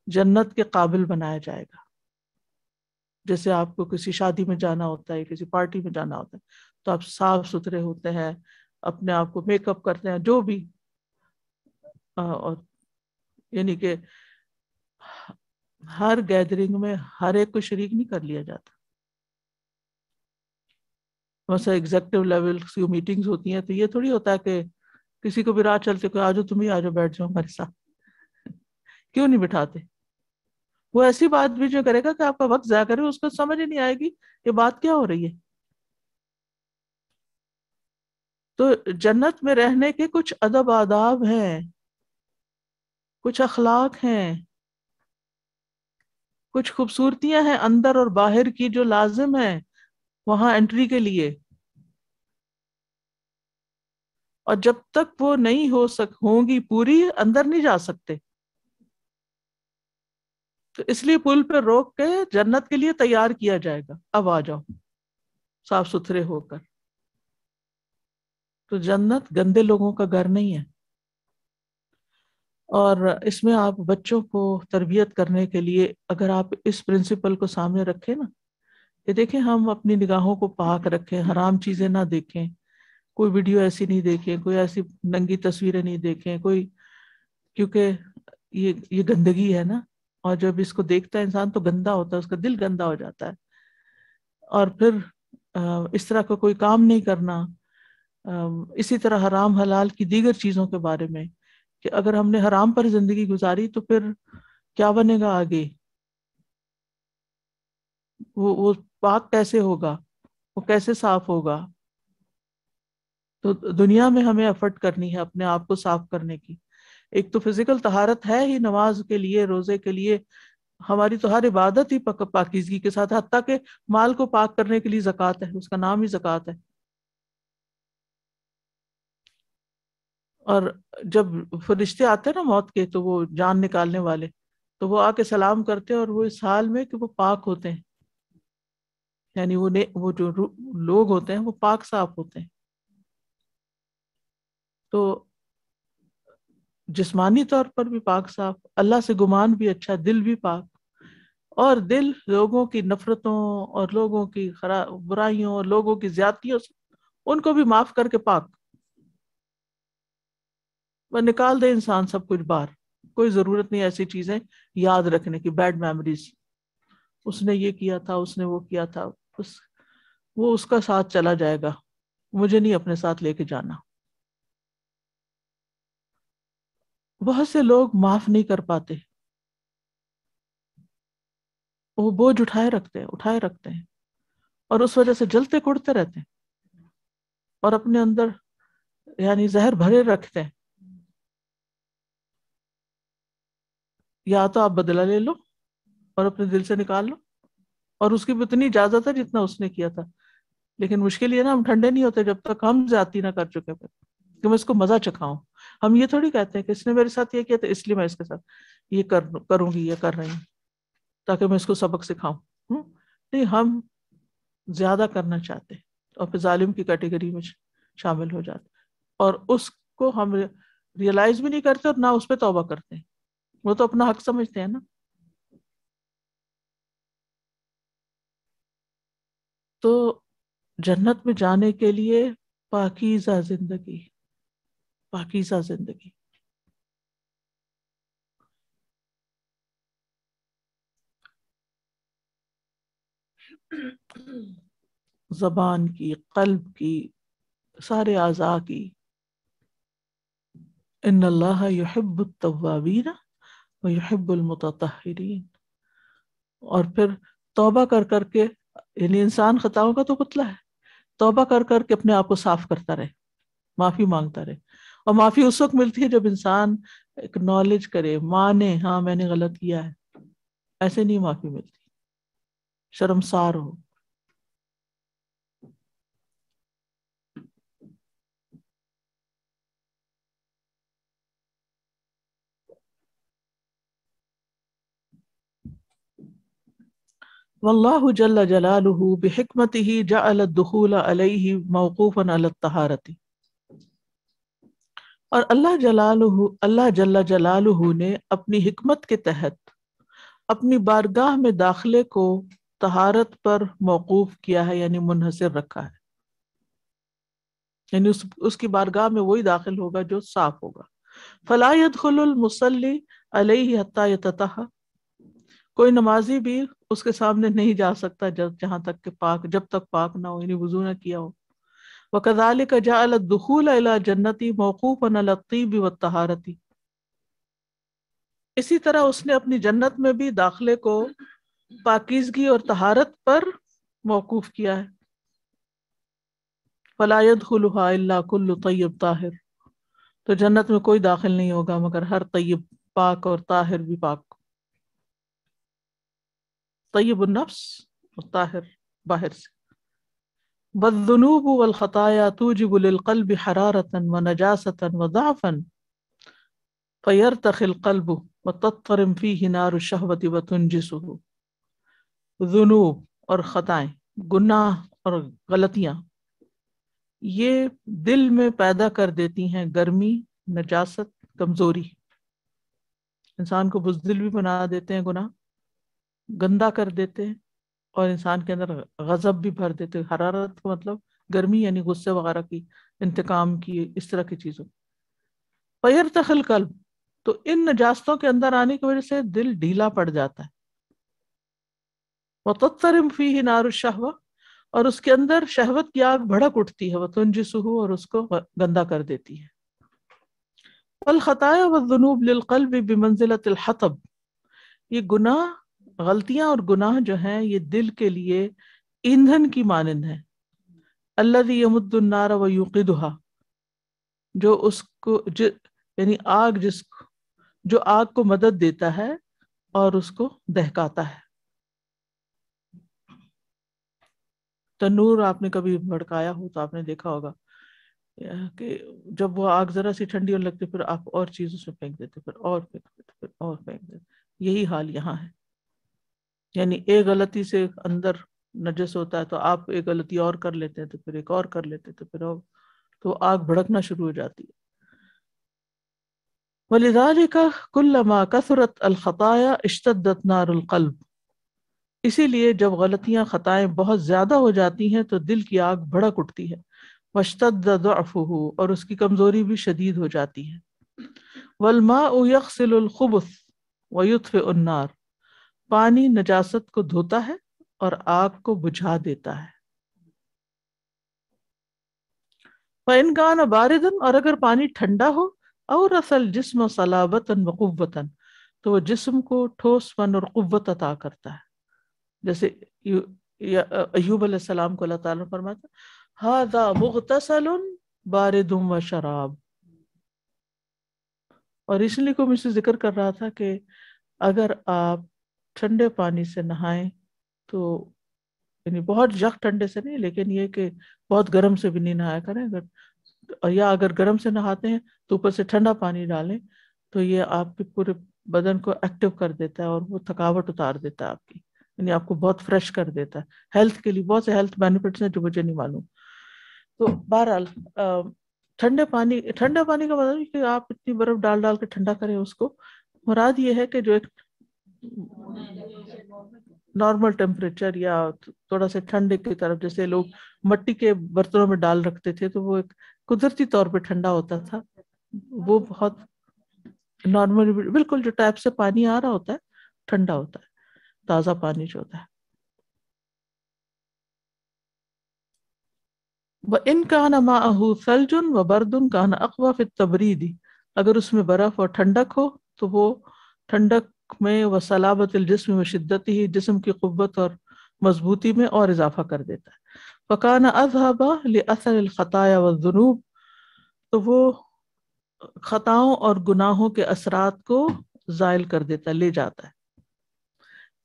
جنت کے قابل بنایا جائے گا. جیسے آپ کو کسی شادی میں جانا ہوتا ہے، کسی پارٹی میں جانا ہوتا ہے، تو آپ صاف ستھرے ہوتے ہیں، اپنے آپ کو میک اپ کرتے ہیں، جو بھی، اور یعنی کہ ہر گیدرنگ میں ہر ایک کو شریک نہیں کر لیا جاتا. مثلا ایگزیکٹو لیول کی میٹنگز ہوتی ہیں تو یہ تھوڑی ہوتا ہے کہ کسی کو بھی راہ چلتے کوئی آجو، تم ہی آجو، بیٹھ جاؤ ہمارے ساتھ، کیوں نہیں بٹھاتے؟ وہ ایسی بات بھی جو کرے گا کہ آپ کا وقت ضائع کرے، اس کو سمجھ ہی نہیں آئے گی یہ بات کیا ہو رہی ہے. تو جنت میں رہنے کے کچھ ادب آداب ہیں، کچھ اخلاق ہیں، کچھ خوبصورتیاں ہیں اندر اور باہر کی جو لازم ہیں وہاں انٹری کے لیے. اور جب تک وہ نہیں ہوں گی پوری، اندر نہیں جا سکتے. تو اس لیے پل پہ روک کے جنت کے لیے تیار کیا جائے گا، اب آ جاؤ صاف ستھرے ہو کر. تو جنت گندے لوگوں کا گھر نہیں ہے. اور اس میں آپ بچوں کو تربیت کرنے کے لیے اگر آپ اس پرنسپل کو سامنے رکھیں نا کہ دیکھیں ہم اپنی نگاہوں کو پاک رکھیں، حرام چیزیں نہ دیکھیں، کوئی ویڈیو ایسی نہیں دیکھیں، کوئی ایسی ننگی تصویریں نہیں دیکھیں، کوئی، کیونکہ یہ گندگی ہے نا. اور جب اس کو دیکھتا ہے انسان تو گندا ہوتا ہے، اس کا دل گندا ہو جاتا ہے. اور پھر اس طرح کا کوئی کام نہیں کرنا. اسی طرح حرام حلال کی دیگر چیزوں کے بارے میں کہ اگر ہم نے حرام پر زندگی گزاری تو پھر کیا بنے گا آگے، وہ پاک کیسے ہوگا، وہ کیسے صاف ہوگا. تو دنیا میں ہمیں ایفرٹ کرنی ہے اپنے آپ کو صاف کرنے کی. ایک تو فزیکل طہارت ہے ہی نماز کے لیے، روزے کے لیے، ہماری تو ہر عبادت ہی پاکیزگی کے ساتھ، حتیٰ کہ مال کو پاک کرنے کے لیے زکوٰۃ ہے، اس کا نام ہی زکوٰۃ ہے. اور جب فرشتے آتے ہیں نا موت کے، تو وہ جان نکالنے والے، تو وہ آ کے سلام کرتے ہیں، اور وہ اس حال میں کہ وہ پاک ہوتے ہیں، یعنی وہ جو لوگ ہوتے ہیں وہ پاک صاف ہوتے ہیں. تو جسمانی طور پر بھی پاک صاف، اللہ سے گمان بھی اچھا، دل بھی پاک. اور دل لوگوں کی نفرتوں اور لوگوں کی برائیوں اور لوگوں کی زیادتیوں سے ان کو بھی معاف کر کے پاک. وہ نکال دے انسان سب کچھ باہر، کوئی ضرورت نہیں ایسی چیزیں یاد رکھنے کی، بیڈ میموریز، اس نے یہ کیا تھا، اس نے وہ کیا تھا، وہ اس کا ساتھ چلا جائے گا، مجھے نہیں اپنے ساتھ لے کے جانا. بہت سے لوگ معاف نہیں کر پاتے، وہ بوجھ اٹھائے رکھتے ہیں اور اس وجہ سے جلتے کڑتے رہتے ہیں اور اپنے اندر یعنی زہر بھرے رکھتے ہیں. یا تو آپ بدلہ لے لو اور اپنے دل سے نکال لو، اور اس کی بھی اتنی اجازت ہے جتنا اس نے کیا تھا. لیکن مشکل یہ نا، ہم ٹھنڈے نہیں ہوتے جب تک ہم زیادتی نہ کر چکے پھر کہ میں اس کو مزہ چکھاؤں. ہم یہ تھوڑی کہتے ہیں کہ اس نے میرے ساتھ یہ کیا تھا اس لیے میں اس کے ساتھ یہ کروں گی یا کر رہی ہوں تاکہ میں اس کو سبق سکھاؤں. نہیں، ہم زیادہ کرنا چاہتے ہیں اور پھر ظالم کی کیٹیگری میں شامل ہو جاتے، اور اس کو ہم ریئلائز بھی نہیں کرتے اور نہ اس پہ توبہ کرتے ہیں. وہ تو اپنا حق سمجھتے ہیں نا. تو جنت میں جانے کے لیے پاکیزہ زندگی، پاکیزہ زندگی. زبان کی، قلب کی، سارے اعضاء کی. ان اللہ یحب التوابین ویحب المتطہرین. اور پھر توبہ کر کر کے، یعنی انسان خطاؤں کا تو پتلا ہے، توبہ کر کر کے اپنے آپ کو صاف کرتا رہے، معافی مانگتا رہے. اور معافی اس وقت ملتی ہے جب انسان اکنالج کرے، مانے ہاں میں نے غلط کیا ہے. ایسے نہیں معافی ملتی، شرمسار ہو. واللہ جل جلالہ بحکمتہ جعل الدخول علیہ موقوفا علی الطہارۃ. اور اللہ جل جلالہ نے اپنی حکمت کے تحت اپنی بارگاہ میں داخلے کو طہارت پر موقوف کیا ہے، یعنی منحصر رکھا ہے. یعنی اس کی بارگاہ میں وہی داخل ہوگا جو صاف ہوگا. فلا يدخل المصلی علیہ حتی یتطہر. کوئی نمازی بھی اس کے سامنے نہیں جا سکتا جہاں تک کہ جب تک پاک نہ ہو، یعنی وضو نہ کیا ہو. وَكَذَلِكَ جَعَلَ الدُّخُولَ إِلَى جَنَّتِ مَوْقُوفًا عَلَى الطِّيبِ وَالطَّهَارَةِ. اسی طرح اس نے اپنی جنت میں بھی داخلے کو پاکیزگی اور طہارت پر موقوف کیا ہے. فَلَا يَدْخُلُهَا إِلَّا كُلُّ طَيِّبٍ طَاهِرٍ. تو جنت میں کوئی داخل نہیں ہوگا مگر ہر طیب، پاک اور طاہر بھی پاک. طیب النفس اور طاہر باہر سے. والذنوب والخطايا توجب للقلب حرارة ونجاسة وضعفا فيرتخي القلب وتضطرم فيه نار الشهوة وتنجسه. ذنوب اور خطائیں، گناہ اور غلطیاں، یہ دل میں پیدا کر دیتی ہیں گرمی، نجاست، کمزوری. انسان کو بزدل بھی بنا دیتے ہیں گناہ، گندا کر دیتے ہیں، اور انسان کے اندر غضب بھی بھر دیتے ہیں. حرارت کا مطلب گرمی، یعنی غصے وغیرہ کی، انتقام کی، اس طرح کی چیزوں. فیرتخ القلب، تو ان نجاستوں کے اندر آنے کی وجہ سے دل ڈھیلا پڑ جاتا ہے. وتضطرم فیہ نار الشہوہ، اور اس کے اندر شہوت کی آگ بھڑک اٹھتی ہے. وتنجسہ، اور اس کو گندا کر دیتی ہے. والخطایا والذنوب للقلب بمنزلۃ الحطب، یہ گناہ، غلطیاں اور گناہ جو ہیں یہ دل کے لیے ایندھن کی مانند ہے. الذی یمد النار ویوقدھا، جو اس کو یعنی آگ، جو آگ کو مدد دیتا ہے اور اس کو دہکاتا ہے. تنور آپ نے کبھی بھڑکایا ہو تو آپ نے دیکھا ہوگا کہ جب وہ آگ ذرا سی ٹھنڈی ہونے لگتی، پھر آپ اور چیز اس میں پھینک دیتے، پھر اور پھینک دیتے، پھر اور پھینک دیتے. یہی حال یہاں ہے. یعنی ایک غلطی سے اندر نجس ہوتا ہے تو آپ ایک غلطی اور کر لیتے ہیں، تو پھر ایک اور کر لیتے، تو پھر اور، تو آگ بھڑکنا شروع ہو جاتی ہے. وَلِذَلِكَ كُلَّمَا كَثُرَتْ الْخَطَايَا اشْتَدَّتْ نَارُ الْقَلْبِ، اسی لیے جب غلطیاں، خطائیں بہت زیادہ ہو جاتی ہیں تو دل کی آگ بھڑک اٹھتی ہے. وَاشْتَدَّ ضَعْفُهُ، اور اس کی کمزوری بھی شدید ہو جاتی ہے. وَالْمَاءُ يَغْسِلُ الْخُبُثَ وَيُطْفِئُ النَّارَ، پانی نجاست کو دھوتا ہے اور آگ کو بجھا دیتا ہے. فَإِنْ كَانَ بَارِدًا، اور اگر پانی ٹھنڈا ہو، أَوْرَثَ الْجِسْمَ صَلَابَةً وَقُوَّةً، تو وہ جسم کو ٹھوس پن اور قوت عطا کرتا ہے. جیسے ایوب علیہ السلام کو اللہ تعالیٰ نے فرماتا هَذَا مُغْتَسَلٌ بَارِدٌ وَشَرَابٌ. اور اس لیے کو مجھ سے ذکر کر رہا تھا کہ اگر آپ ٹھنڈے پانی سے نہائیں تو، یعنی بہت سخت ٹھنڈے سے نہیں، لیکن یہ کہ بہت گرم سے بھی نہیں نہایا کریں. یا اگر گرم سے نہاتے ہیں تو اوپر سے ٹھنڈا پانی ڈالیں، تو یہ آپ کے پورے بدن کو ایکٹیو کر دیتا ہے اور وہ تھکاوٹ اتار دیتا ہے آپ کی، یعنی آپ کو بہت فریش کر دیتا ہے. ہیلتھ کے لیے بہت سے ہیلتھ بینیفٹس ہیں جو مجھے نہیں معلوم. تو بہرحال ٹھنڈے پانی کا مطلب ہے کہ آپ اتنی برف ڈال ڈال کے ٹھنڈا کریں اس کو. مراد یہ ہے کہ جو ایک نارمل ٹیمپریچر یا تھوڑا سا ٹھنڈے کی طرف، جیسے لوگ مٹی کے برتنوں میں ڈال رکھتے تھے تو وہ ایک قدرتی طور پہ ٹھنڈا ہوتا تھا. وہ بہت نارمل، بالکل جو ٹیپ سے پانی آ رہا ہوتا ہے ٹھنڈا ہوتا ہے، تازہ پانی جو ہوتا ہے. وَإِنْ كَانَ مَعَهُ ثَلْجٌ وَبَرْدٌ كَانَ أَقْوَى فِي التَّبْرِيدِ، اگر اس میں برف اور ٹھنڈک ہو تو وہ ٹھنڈک میں وَصَلَابَةِ الْجِسْمِ وَشِدَّتِهِ، جسم کی قوت اور مضبوطی میں اور اضافہ کر دیتا ہے. فَكَانَ أَذْهَبَ لِأَثَرِ الْخَطَايَا وَالذُّنُوبِ، تو وہ خطاؤں اور گناہوں کے اثرات کو زائل کر دیتا ہے، لے جاتا ہے.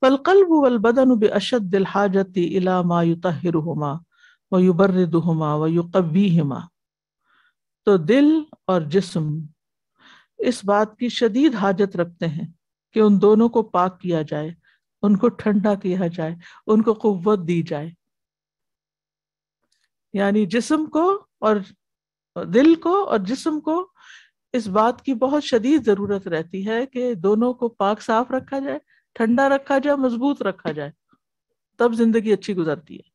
فالقلب والبدن بأشد الحاجة إلى ما يطهرهما ويبردهما ويقويهما، تو دل اور جسم اس بات کی شدید حاجت رکھتے ہیں کہ ان دونوں کو پاک کیا جائے، ان کو ٹھنڈا کیا جائے، ان کو قوت دی جائے. یعنی جسم کو اور دل کو اور جسم کو اس بات کی بہت شدید ضرورت رہتی ہے کہ دونوں کو پاک صاف رکھا جائے، ٹھنڈا رکھا جائے، مضبوط رکھا جائے، تب زندگی اچھی گزرتی ہے.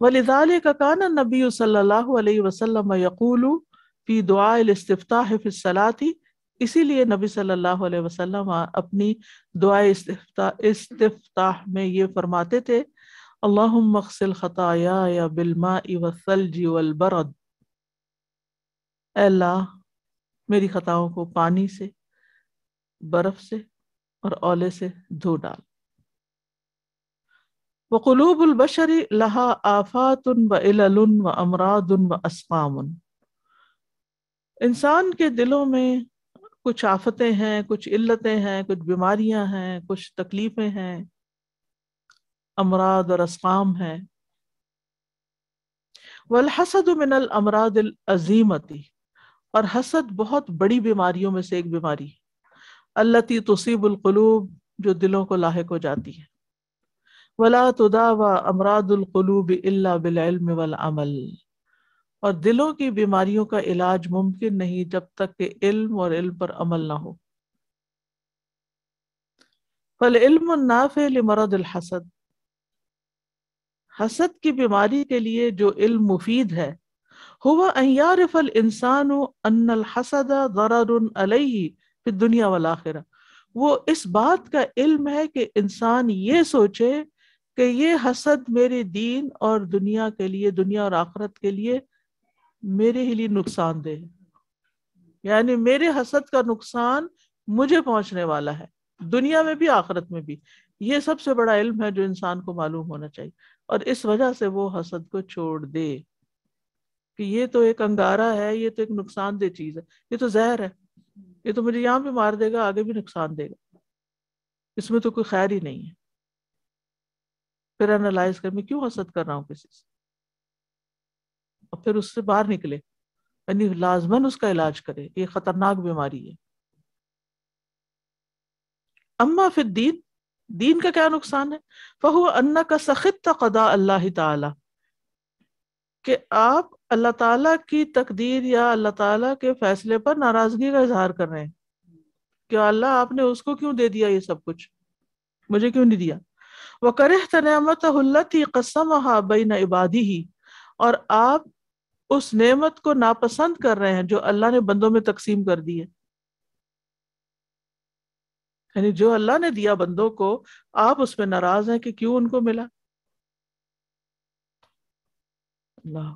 وَلِذَلِكَ كَانَ النَّبِيُّ صلی اللہ علیہ وسلم يَقُولُ فِي دُعَاءِ الْاِسْتِفْتَاحِ فِي الصَّلَاةِ، اسی لیے نبی صلی اللہ علیہ وسلم اپنی دعائے استفتاح میں یہ فرماتے تھے: اللہم اغسل خطایای بالماء والثلج والبرد، اے اللہ میری خطاؤں کو پانی سے، برف سے اور اولے سے دھو ڈال. وقلوب البشر لها آفات وعلل وامراض واسقام، انسان کے دلوں میں کچھ آفتیں ہیں، کچھ علتیں ہیں، کچھ بیماریاں ہیں، کچھ تکلیفیں ہیں، امراض اور اسقام ہیں. والحسد من الامراض العظیمۃ، اور حسد بہت بڑی بیماریوں میں سے ایک بیماری ہے، التی تصیب القلوب، جو دلوں کو لاحق ہو جاتی ہے، ولا تداوی امراض القلوب الا بالعلم والعمل، اور دلوں کی بیماریوں کا علاج ممکن نہیں جب تک کہ علم اور علم پر عمل نہ ہو۔ فالعلم النافع لمرض الحسد، حسد کی بیماری کے لیے جو علم مفید ہے، هو ان يعرف الانسان ان الحسد ضرر علیہ فی الدنیا والآخرہ، وہ اس بات کا علم ہے کہ انسان یہ سوچے کہ یہ حسد میرے دین اور دنیا کے لیے، دنیا اور آخرت کے لیے میرے ہی لیے نقصان دہ ہے، یعنی میرے حسد کا نقصان مجھے پہنچنے والا ہے، دنیا میں بھی آخرت میں بھی۔ یہ سب سے بڑا علم ہے جو انسان کو معلوم ہونا چاہیے، اور اس وجہ سے وہ حسد کو چھوڑ دے کہ یہ تو ایک انگارہ ہے، یہ تو ایک نقصان دہ چیز ہے، یہ تو زہر ہے، یہ تو مجھے یہاں بھی مار دے گا، آگے بھی نقصان دے گا، اس میں تو کوئی خیر ہی نہیں ہے۔ پھر انالائز کر، میں کیوں حسد کر رہا ہوں کسی سے، اور پھر اس سے باہر نکلے، یعنی لازماً اس کا علاج کرے، یہ خطرناک بیماری ہے۔ اما فی الدین، دین کا کیا نقصان ہے؟ فہو انک سخطت قضاء اللہ تعالی، کہ آپ اللہ تعالیٰ کی تقدیر یا اللہ تعالیٰ کے فیصلے پر ناراضگی کا اظہار کر رہے ہیں کہ اللہ آپ نے اس کو کیوں دے دیا یہ سب کچھ، مجھے کیوں نہیں دیا۔ وَكَرِهْتَ نِعْمَتَهُ الَّتِي قَسَّمَهَا بَيْنَ عِبَادِهِ، اور آپ اس نعمت کو ناپسند کر رہے ہیں جو اللہ نے بندوں میں تقسیم کر دی ہے، یعنی جو اللہ نے دیا بندوں کو آپ اس پہ ناراض ہیں کہ کیوں ان کو ملا۔ اللہ،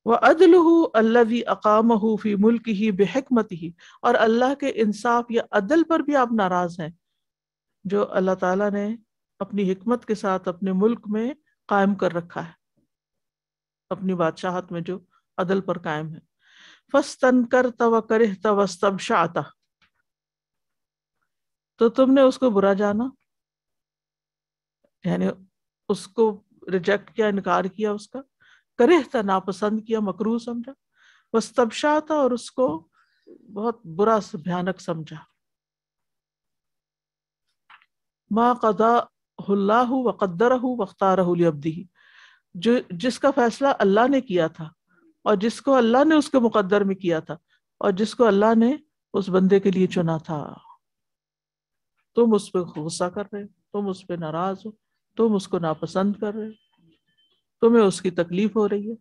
وَعَدْلُهُ الَّذِي أَقَامَهُ فِي مُلْكِهِ بِحِكْمَتِهِ، اور اللہ کے انصاف یا عدل پر بھی آپ ناراض ہیں جو اللہ تعالیٰ نے اپنی حکمت کے ساتھ اپنے ملک میں قائم کر رکھا ہے، اپنی بادشاہت میں جو عدل پر قائم ہے۔ فَاسْتَنْكَرْتَ وَكَرِهْتَ وَاسْتَبْشَعْتَ، تو تم نے اس کو برا جانا، یعنی اس کو ریجیکٹ کیا، انکار کیا، اس کا کرہتا ناپسند کیا، مکروہ سمجھا، واستبشعت اور اس کو بہت برا بھیانک سمجھا۔ ما قضاہ اللہ وقدرہ واختارہ لعبدہ، جس کا فیصلہ اللہ نے کیا تھا اور جس کو اللہ نے اس کے مقدر میں کیا تھا اور جس کو اللہ نے اس بندے کے لیے چنا تھا، تم اس پہ غصہ کر رہے، تم اس پہ ناراض ہو، تم اس کو ناپسند کر رہے، تمہیں اس کی تکلیف ہو رہی ہے۔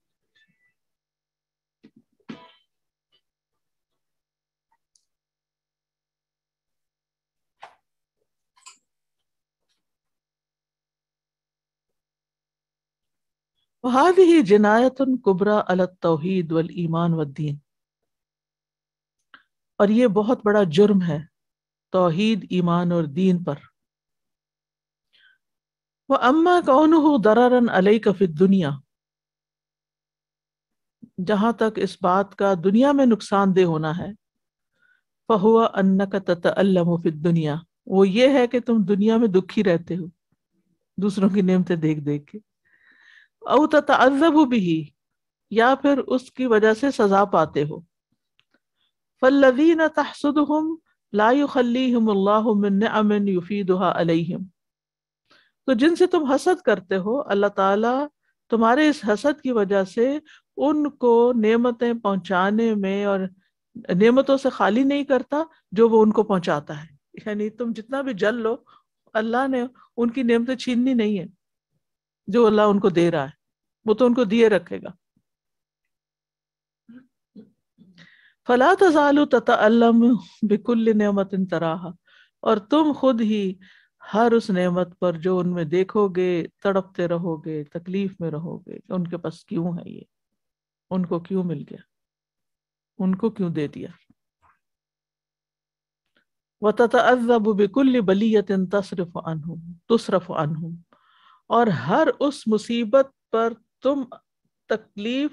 وَهَذِهِ جِنَایَةٌ كُبْرَىٰ عَلَى التَّوْحِيدِ وَالْإِيمَانِ وَالدِّینِ، اور یہ بہت بڑا جرم ہے توحید، ایمان اور دین پر۔ وَأَمَّا كَوْنُهُ ضَرَرًا عَلَيْكَ فِي الدُّنْيَا، جہاں تک اس بات کا دنیا میں نقصان دہ ہونا ہے، فَهُوَ أَنَّكَ تَتَأَلَّمُ فِي الدُّنْيَا، وہ یہ ہے کہ تم دنیا میں دکھی رہتے ہو دوسروں کی نعمتیں دیکھ دیکھ کے، او تتعذب به، یا پھر اس کی وجہ سے سزا پاتے ہو۔ فالذین تحسدهم لا يخلیہم اللہ من نعم یفیدها علیہم، تو جن سے تم حسد کرتے ہو اللہ تعالیٰ تمہارے اس حسد کی وجہ سے ان کو نعمتیں پہنچانے میں اور نعمتوں سے خالی نہیں کرتا جو وہ ان کو پہنچاتا ہے، یعنی تم جتنا بھی جل لو اللہ نے ان کی نعمتیں چھیننی نہیں ہے، جو اللہ ان کو دے رہا ہے وہ تو ان کو دیے رکھے گا۔ فلا تزال تتألم بكل نعمت تراها، اور تم خود ہی ہر اس نعمت پر جو ان میں دیکھو گے تڑپتے رہو گے، تکلیف میں رہو گے کہ ان کے پاس کیوں ہے، یہ ان کو کیوں مل گیا، ان کو کیوں دے دیا۔ وتتعذب بكل بلیة تصرف عنهم، اور ہر اس مصیبت پر تم تکلیف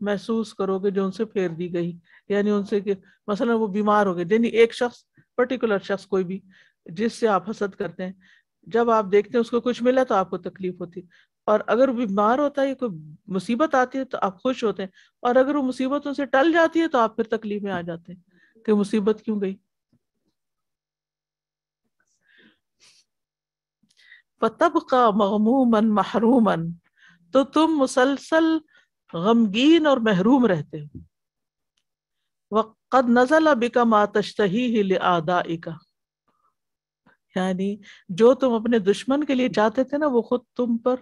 محسوس کرو گے جو ان سے پھیر دی گئی، یعنی ان سے کہ مثلا وہ بیمار ہو گئے، یعنی ایک شخص، پرٹیکولر شخص کوئی بھی جس سے آپ حسد کرتے ہیں، جب آپ دیکھتے ہیں اس کو کچھ ملا تو آپ کو تکلیف ہوتی، اور اگر وہ بیمار ہوتا ہے یا کوئی مصیبت آتی ہے تو آپ خوش ہوتے ہیں، اور اگر وہ مصیبتوں سے ٹل جاتی ہے تو آپ پھر تکلیف میں آ جاتے ہیں کہ مصیبت کیوں گئی. فَتَبْقَى مَغْمُومًا مَحْرُومًا، تو تم مسلسل غمگین اور محروم رہتے ہو. وَقَدْ نَزَلَ بِكَ مَا تَشْتَهِيهِ لِأَعْدَائِكَ، یعنی جو تم اپنے دشمن کے لیے چاہتے تھے نا وہ خود تم پر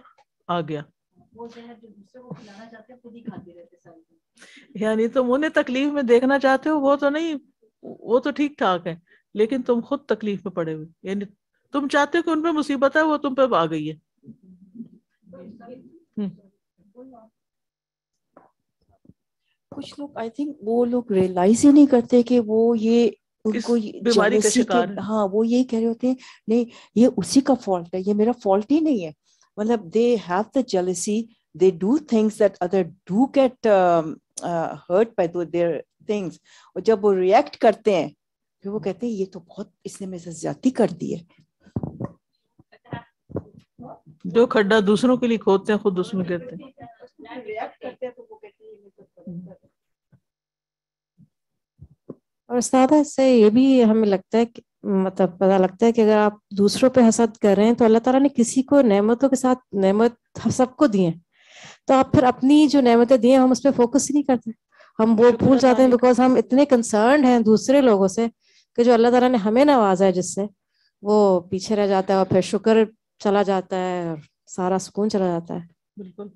آ گیا. وہ زہر جو دوسرے کو کھلانا چاہتے ہیں خود ہی کھاتے رہتے سارے. یعنی تم انہیں تکلیف میں دیکھنا چاہتے ہو، وہ تو نہیں، وہ تو ٹھیک ٹھاک ہے، لیکن تم خود تکلیف میں پڑے ہوئے، یعنی تم چاہتے ہو کہ ان پہ مصیبت ہے، وہ تم پہ آ گئی ہے. کچھ لوگ آئی تھنک وہ لوگ ریئلائز ہی نہیں کرتے کہ وہ یہ ان اس کو بیماری کا جیلسی کے، شکار ہے. ہاں وہ یہی کہہ رہے ہوتے ہیں نہیں یہ اسی کا فالٹ ہے، یہ میرا فالٹ ہی نہیں ہے. مطلب they have the jealousy, they do things that other do get hurt by their things, اور جب وہ ریئیکٹ کرتے ہیں پھر وہ کہتے ہیں یہ تو بہت اس نے میرے سے زیادتی کر دی ہے. جو کھڈا دوسروں کے لیے کھودتے ہیں خود اس میں گرتے ہیں. اور استاد اس سے یہ بھی ہمیں لگتا ہے کہ مطلب پتہ لگتا ہے کہ اگر آپ دوسروں پہ حسد کر رہے ہیں تو اللہ تعالیٰ نے کسی کو نعمتوں کے ساتھ نعمت سب کو دی ہیں، تو آپ پھر اپنی جو نعمتیں دی ہیں ہم اس پہ فوکس ہی نہیں کرتے، ہم وہ بھول جاتے ہیں بیکاز ہم اتنے کنسرنڈ ہیں دوسرے لوگوں سے کہ جو اللہ تعالیٰ نے ہمیں نوازا ہے جس سے، وہ پیچھے رہ جاتا ہے اور پھر شکر چلا جاتا ہے اور سارا سکون چلا جاتا ہے. بالکل.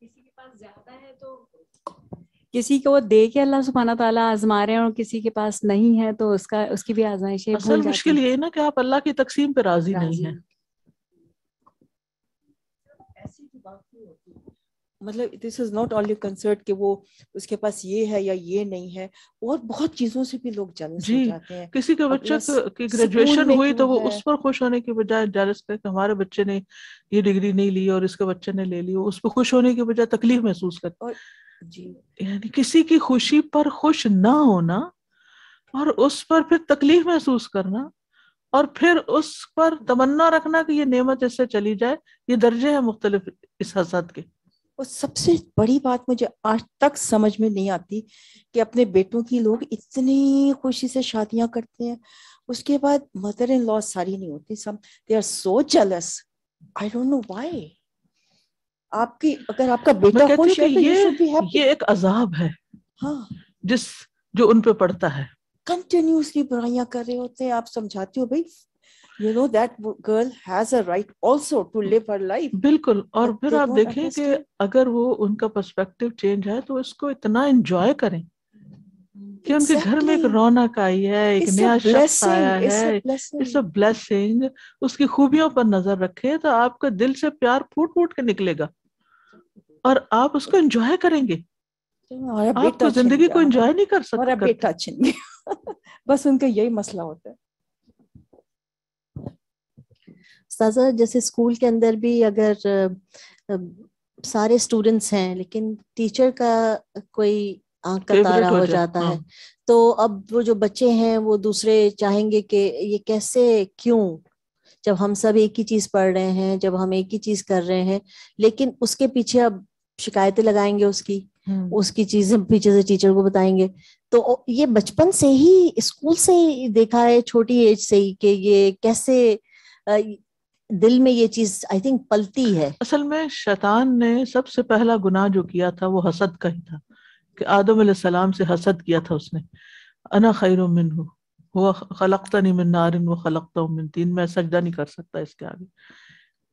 کسی کے پاس زیادہ ہے تو کسی کو دے کے اللہ سبحانہ تعالیٰ آزما رہے ہیں، اور کسی کے پاس نہیں ہے تو اس کی بھی آزمائشیں بھول اصل جاتے مشکل ہیں. یہ ہے نا کہ آپ اللہ کی تقسیم پہ راضی نہیں ہیں. مطلب دس از ناٹ اونلی کنسرٹ کہ وہ اس کے پاس یہ ہے یا یہ نہیں ہے، اور بہت چیزوں سے بھی لوگ جیلس ہو جی، جاتے ہیں. کسی کے بچے کی گریجویشن ہوئی تو وہ اس پر خوش ہونے کی بجائے جالس کہ ہمارے بچے نے یہ ڈگری نہیں لی اور اس کے بچے نے لے لی، اس پہ خوش ہونے کی بجائے تکلیف محسوس کرتے. جی یعنی کسی کی خوشی پر خوش نہ ہونا اور اس پر پھر تکلیف محسوس کرنا اور پھر اس پر تمنا رکھنا کہ یہ نعمت اس سے چلی جائے، یہ درجے ہیں مختلف اس حسد کے. اور سب سے بڑی بات مجھے آج تک سمجھ میں نہیں آتی کہ اپنے بیٹوں کی لوگ اتنی خوشی سے شادیاں کرتے ہیں، اس کے بعد مدر ان لا ساری نہیں ہوتی، some they are so jealous. I don't know why. آپ کی اگر آپ کا بیٹا خوش ہے تو یو شوڈ بی ہیپی. یہ ایک عذاب ہے ہاں جو ان پہ پڑتا ہے. کنٹینیوسلی برائیاں کر رہے ہوتے ہیں، آپ سمجھاتے ہو بھائی you know that girl has a right also to live her life. بالکل. اور پھر آپ دیکھیں کہ اگر وہ ان کا پرسپیکٹو چینج ہے تو اس کو اتنا انجوائے کریں کہ ان کے گھر میں ایک رونق آئی ہے، ایک نیا شخص آیا ہے. It's a blessing. اس کی خوبیوں پر نظر رکھے تو آپ کا دل سے پیار پھوٹ پھوٹ کے نکلے گا اور آپ اس کو انجوائے کریں گے. آپ کو زندگی کو انجوائے نہیں کر سکتے. ہمارا بیٹا چھن گیا بس ان کا یہی مسئلہ ہوتا ہے. استاذہ جیسے اسکول کے اندر بھی اگر سارے اسٹوڈنٹس ہیں لیکن ٹیچر کا کوئی آنکھ کا تارا ہو جاتا ہے تو اب وہ جو بچے ہیں وہ دوسرے چاہیں گے کہ یہ کیسے، کیوں، جب ہم سب ایک ہی چیز پڑھ رہے ہیں، جب ہم ایک ہی چیز کر رہے ہیں، لیکن اس کے پیچھے اب شکایتیں لگائیں گے، اس کی چیزیں پیچھے سے ٹیچر کو بتائیں گے. تو یہ بچپن سے ہی اسکول سے ہی دیکھا ہے، چھوٹی ایج سے ہی، کہ یہ کیسے دل میں یہ چیز آئی تھنک پلتی ہے. اصل میں شیطان نے سب سے پہلا گناہ جو کیا تھا وہ حسد کا ہی تھا کہ آدم علیہ السلام سے حسد کیا تھا اس نے. انا خیر منہ وہ خلقتنی من نار وخلقتہ من طین، میں سجدہ نہیں کر سکتا اس کے آگے.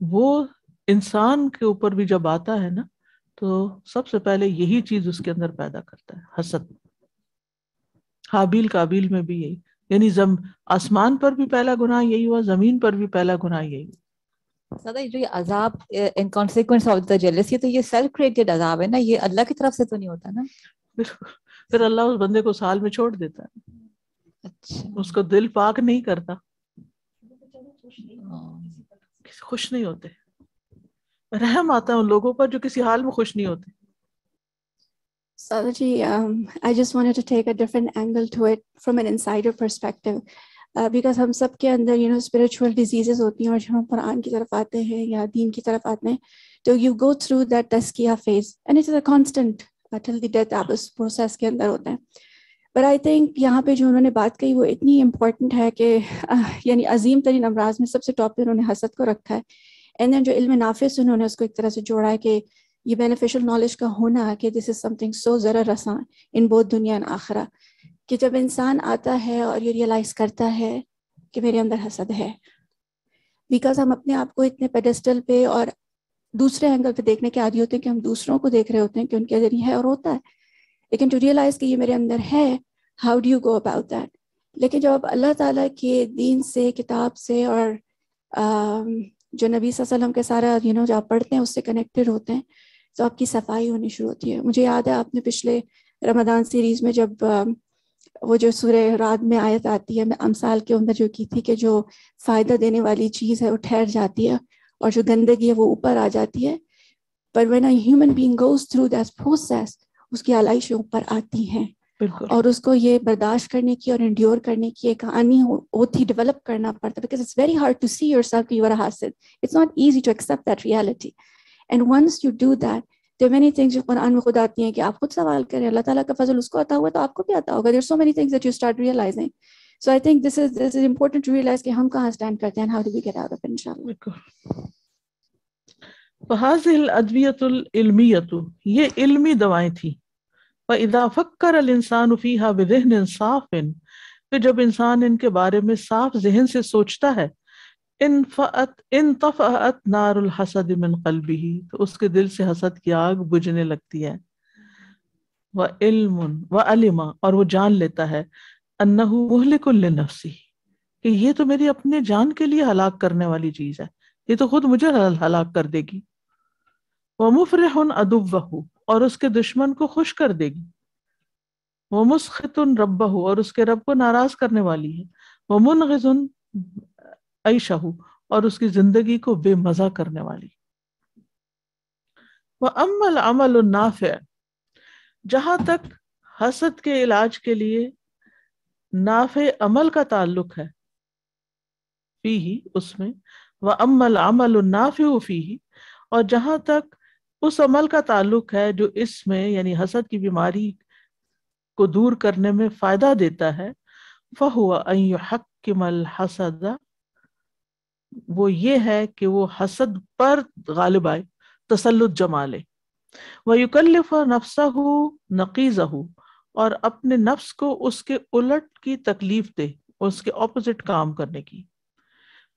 وہ انسان کے اوپر بھی جب آتا ہے نا تو سب سے پہلے یہی چیز اس کے اندر پیدا کرتا ہے، حسد. حابیل قابیل میں بھی یہی، یعنی آسمان پر بھی پہلا گناہ یہی ہوا، زمین پر بھی پہلا گناہ یہی ہوا. سادہ جو یہ عذاب ان کانسیکوینس آف دا جیلسی، تو یہ سیلف کریٹڈ عذاب ہے نا، یہ اللہ کی طرف سے تو نہیں ہوتا نا. پھر اللہ اس بندے کو سال میں چھوڑ دیتا ہے. اچھا، اس کو دل پاک نہیں کرتا، خوش نہیں ہوتے. رحم آتا ہے ان لوگوں پر جو کسی حال میں خوش نہیں ہوتے. Sadaji, I just wanted to take a different angle to it from an insider perspective. Because ہم سب کے اندر اسپریچول ڈیزیزز ہوتی ہیں، اور جب ہم قرآن کی طرف آتے ہیں یا دین کی طرف آتے ہیں تو یو گو تھرو دیٹ تزکیہ phase and it is a constant till the death. آپ اس پروسیس کے اندر ہوتے ہیں. بٹ آئی تھنک یہاں پہ جو انہوں نے بات کہی وہ اتنی امپورٹنٹ ہے کہ یعنی عظیم ترین امراض میں سب سے ٹاپ پہ انہوں نے حسد کو رکھا ہے. اینڈ دین جو علم نافع سے انہوں نے اس کو ایک طرح سے جوڑا ہے کہ یہ بینیفیشل نالج کا ہونا کہ دس از سم تھنگ سو ضرر رساں ان بوتھ دنیا اینڈ آخرہ، کہ جب انسان آتا ہے اور یہ ریئلائز کرتا ہے کہ میرے اندر حسد ہے. بیکاز ہم اپنے آپ کو اتنے پیڈسٹل پہ اور دوسرے اینگل پہ دیکھنے کے عادی ہوتے ہیں کہ ہم دوسروں کو دیکھ رہے ہوتے ہیں کہ ان کے ذریعے ہے اور ہوتا ہے، لیکن ٹو ریئلائز کہ یہ میرے اندر ہے، how do you go about that. لیکن جب آپ اللہ تعالیٰ کے دین سے، کتاب سے، اور جو نبی صلی اللہ علیہ وسلم کے سارا جو آپ پڑھتے ہیں اس سے کنیکٹڈ ہوتے ہیں تو آپ کی صفائی ہونی شروع ہوتی ہے. مجھے یاد ہے آپ نے پچھلے رمضان سیریز میں جب وہ جو سورہ رعد میں آیت آتی ہے امثال کے اندر جو کی تھی کہ جو فائدہ دینے والی چیز ہے وہ ٹھہر جاتی ہے اور جو گندگی ہے وہ اوپر آ جاتی ہے. But when a human being goes through that process اس کی آلائشیں اوپر آتی ہیں اور اس کو یہ برداشت کرنے کی اور انڈیور کرنے کی ایک آنی ہوتی ڈیولپ کرنا پڑتا ہے. because it's very hard to see yourself کہ you are a hasid. It's not easy to accept that reality. And once you do that, there are many things جو قرآن میں خود آتی ہیں کہ آپ خود سوال کریں، اللہ تعالیٰ کا فضل اس کو عطا ہوا تو آپ کو بھی عطا ہوگا. There are so many things that you start realizing. So I think this is important to realize کہ ہم کہاں stand کرتے ہیں and how do we get out of it inshallah. فهذه الأدوية العلمية، یہ علمی دوائیں تھیں. فإذا فكر الإنسان فيها بذهن صاف، پھر جب انسان ان کے بارے میں صاف ذہن سے سوچتا ہے، انطفأت نار الحسد من قلبه، تو اس کے دل سے حسد کی آگ بجھنے لگتی ہے. وعلم، اور وہ جان لیتا ہے، انه مہلک لنفسه، کہ یہ تو میری اپنے جان کے لیے ہلاک کرنے والی چیز ہے، یہ تو خود مجھے ہلاک کر دے گی. ومفرح عدوه، اور اس کے دشمن کو خوش کر دے گی. ومسخط ربه، اور اس کے رب کو ناراض کرنے والی ہے. ومنغص عیشہ، اور اس کی زندگی کو بے مزہ کرنے والی. وَأَمَّا الْعَمَلُ النَّافِعُ، جہاں تک حسد کے علاج کے لیے نافع عمل کا تعلق ہے، فیہ، اس میں. وَأَمَّا الْعَمَلُ النَّافِعُ فیہ، اور جہاں تک اس عمل کا تعلق ہے جو اس میں یعنی حسد کی بیماری کو دور کرنے میں فائدہ دیتا ہے، فَهُوَ أَن يُحَكِّمَ الْحَسَدَ، وہ یہ ہے کہ وہ حسد پر غالب آئے، تسلط جما لے. وَيُكَلِّفَ نَفْسَهُ نَقِيضَهُ، اور اپنے نفس کو اس کے الٹ کی تکلیف دے، اس کے اپوزٹ کام کرنے کی.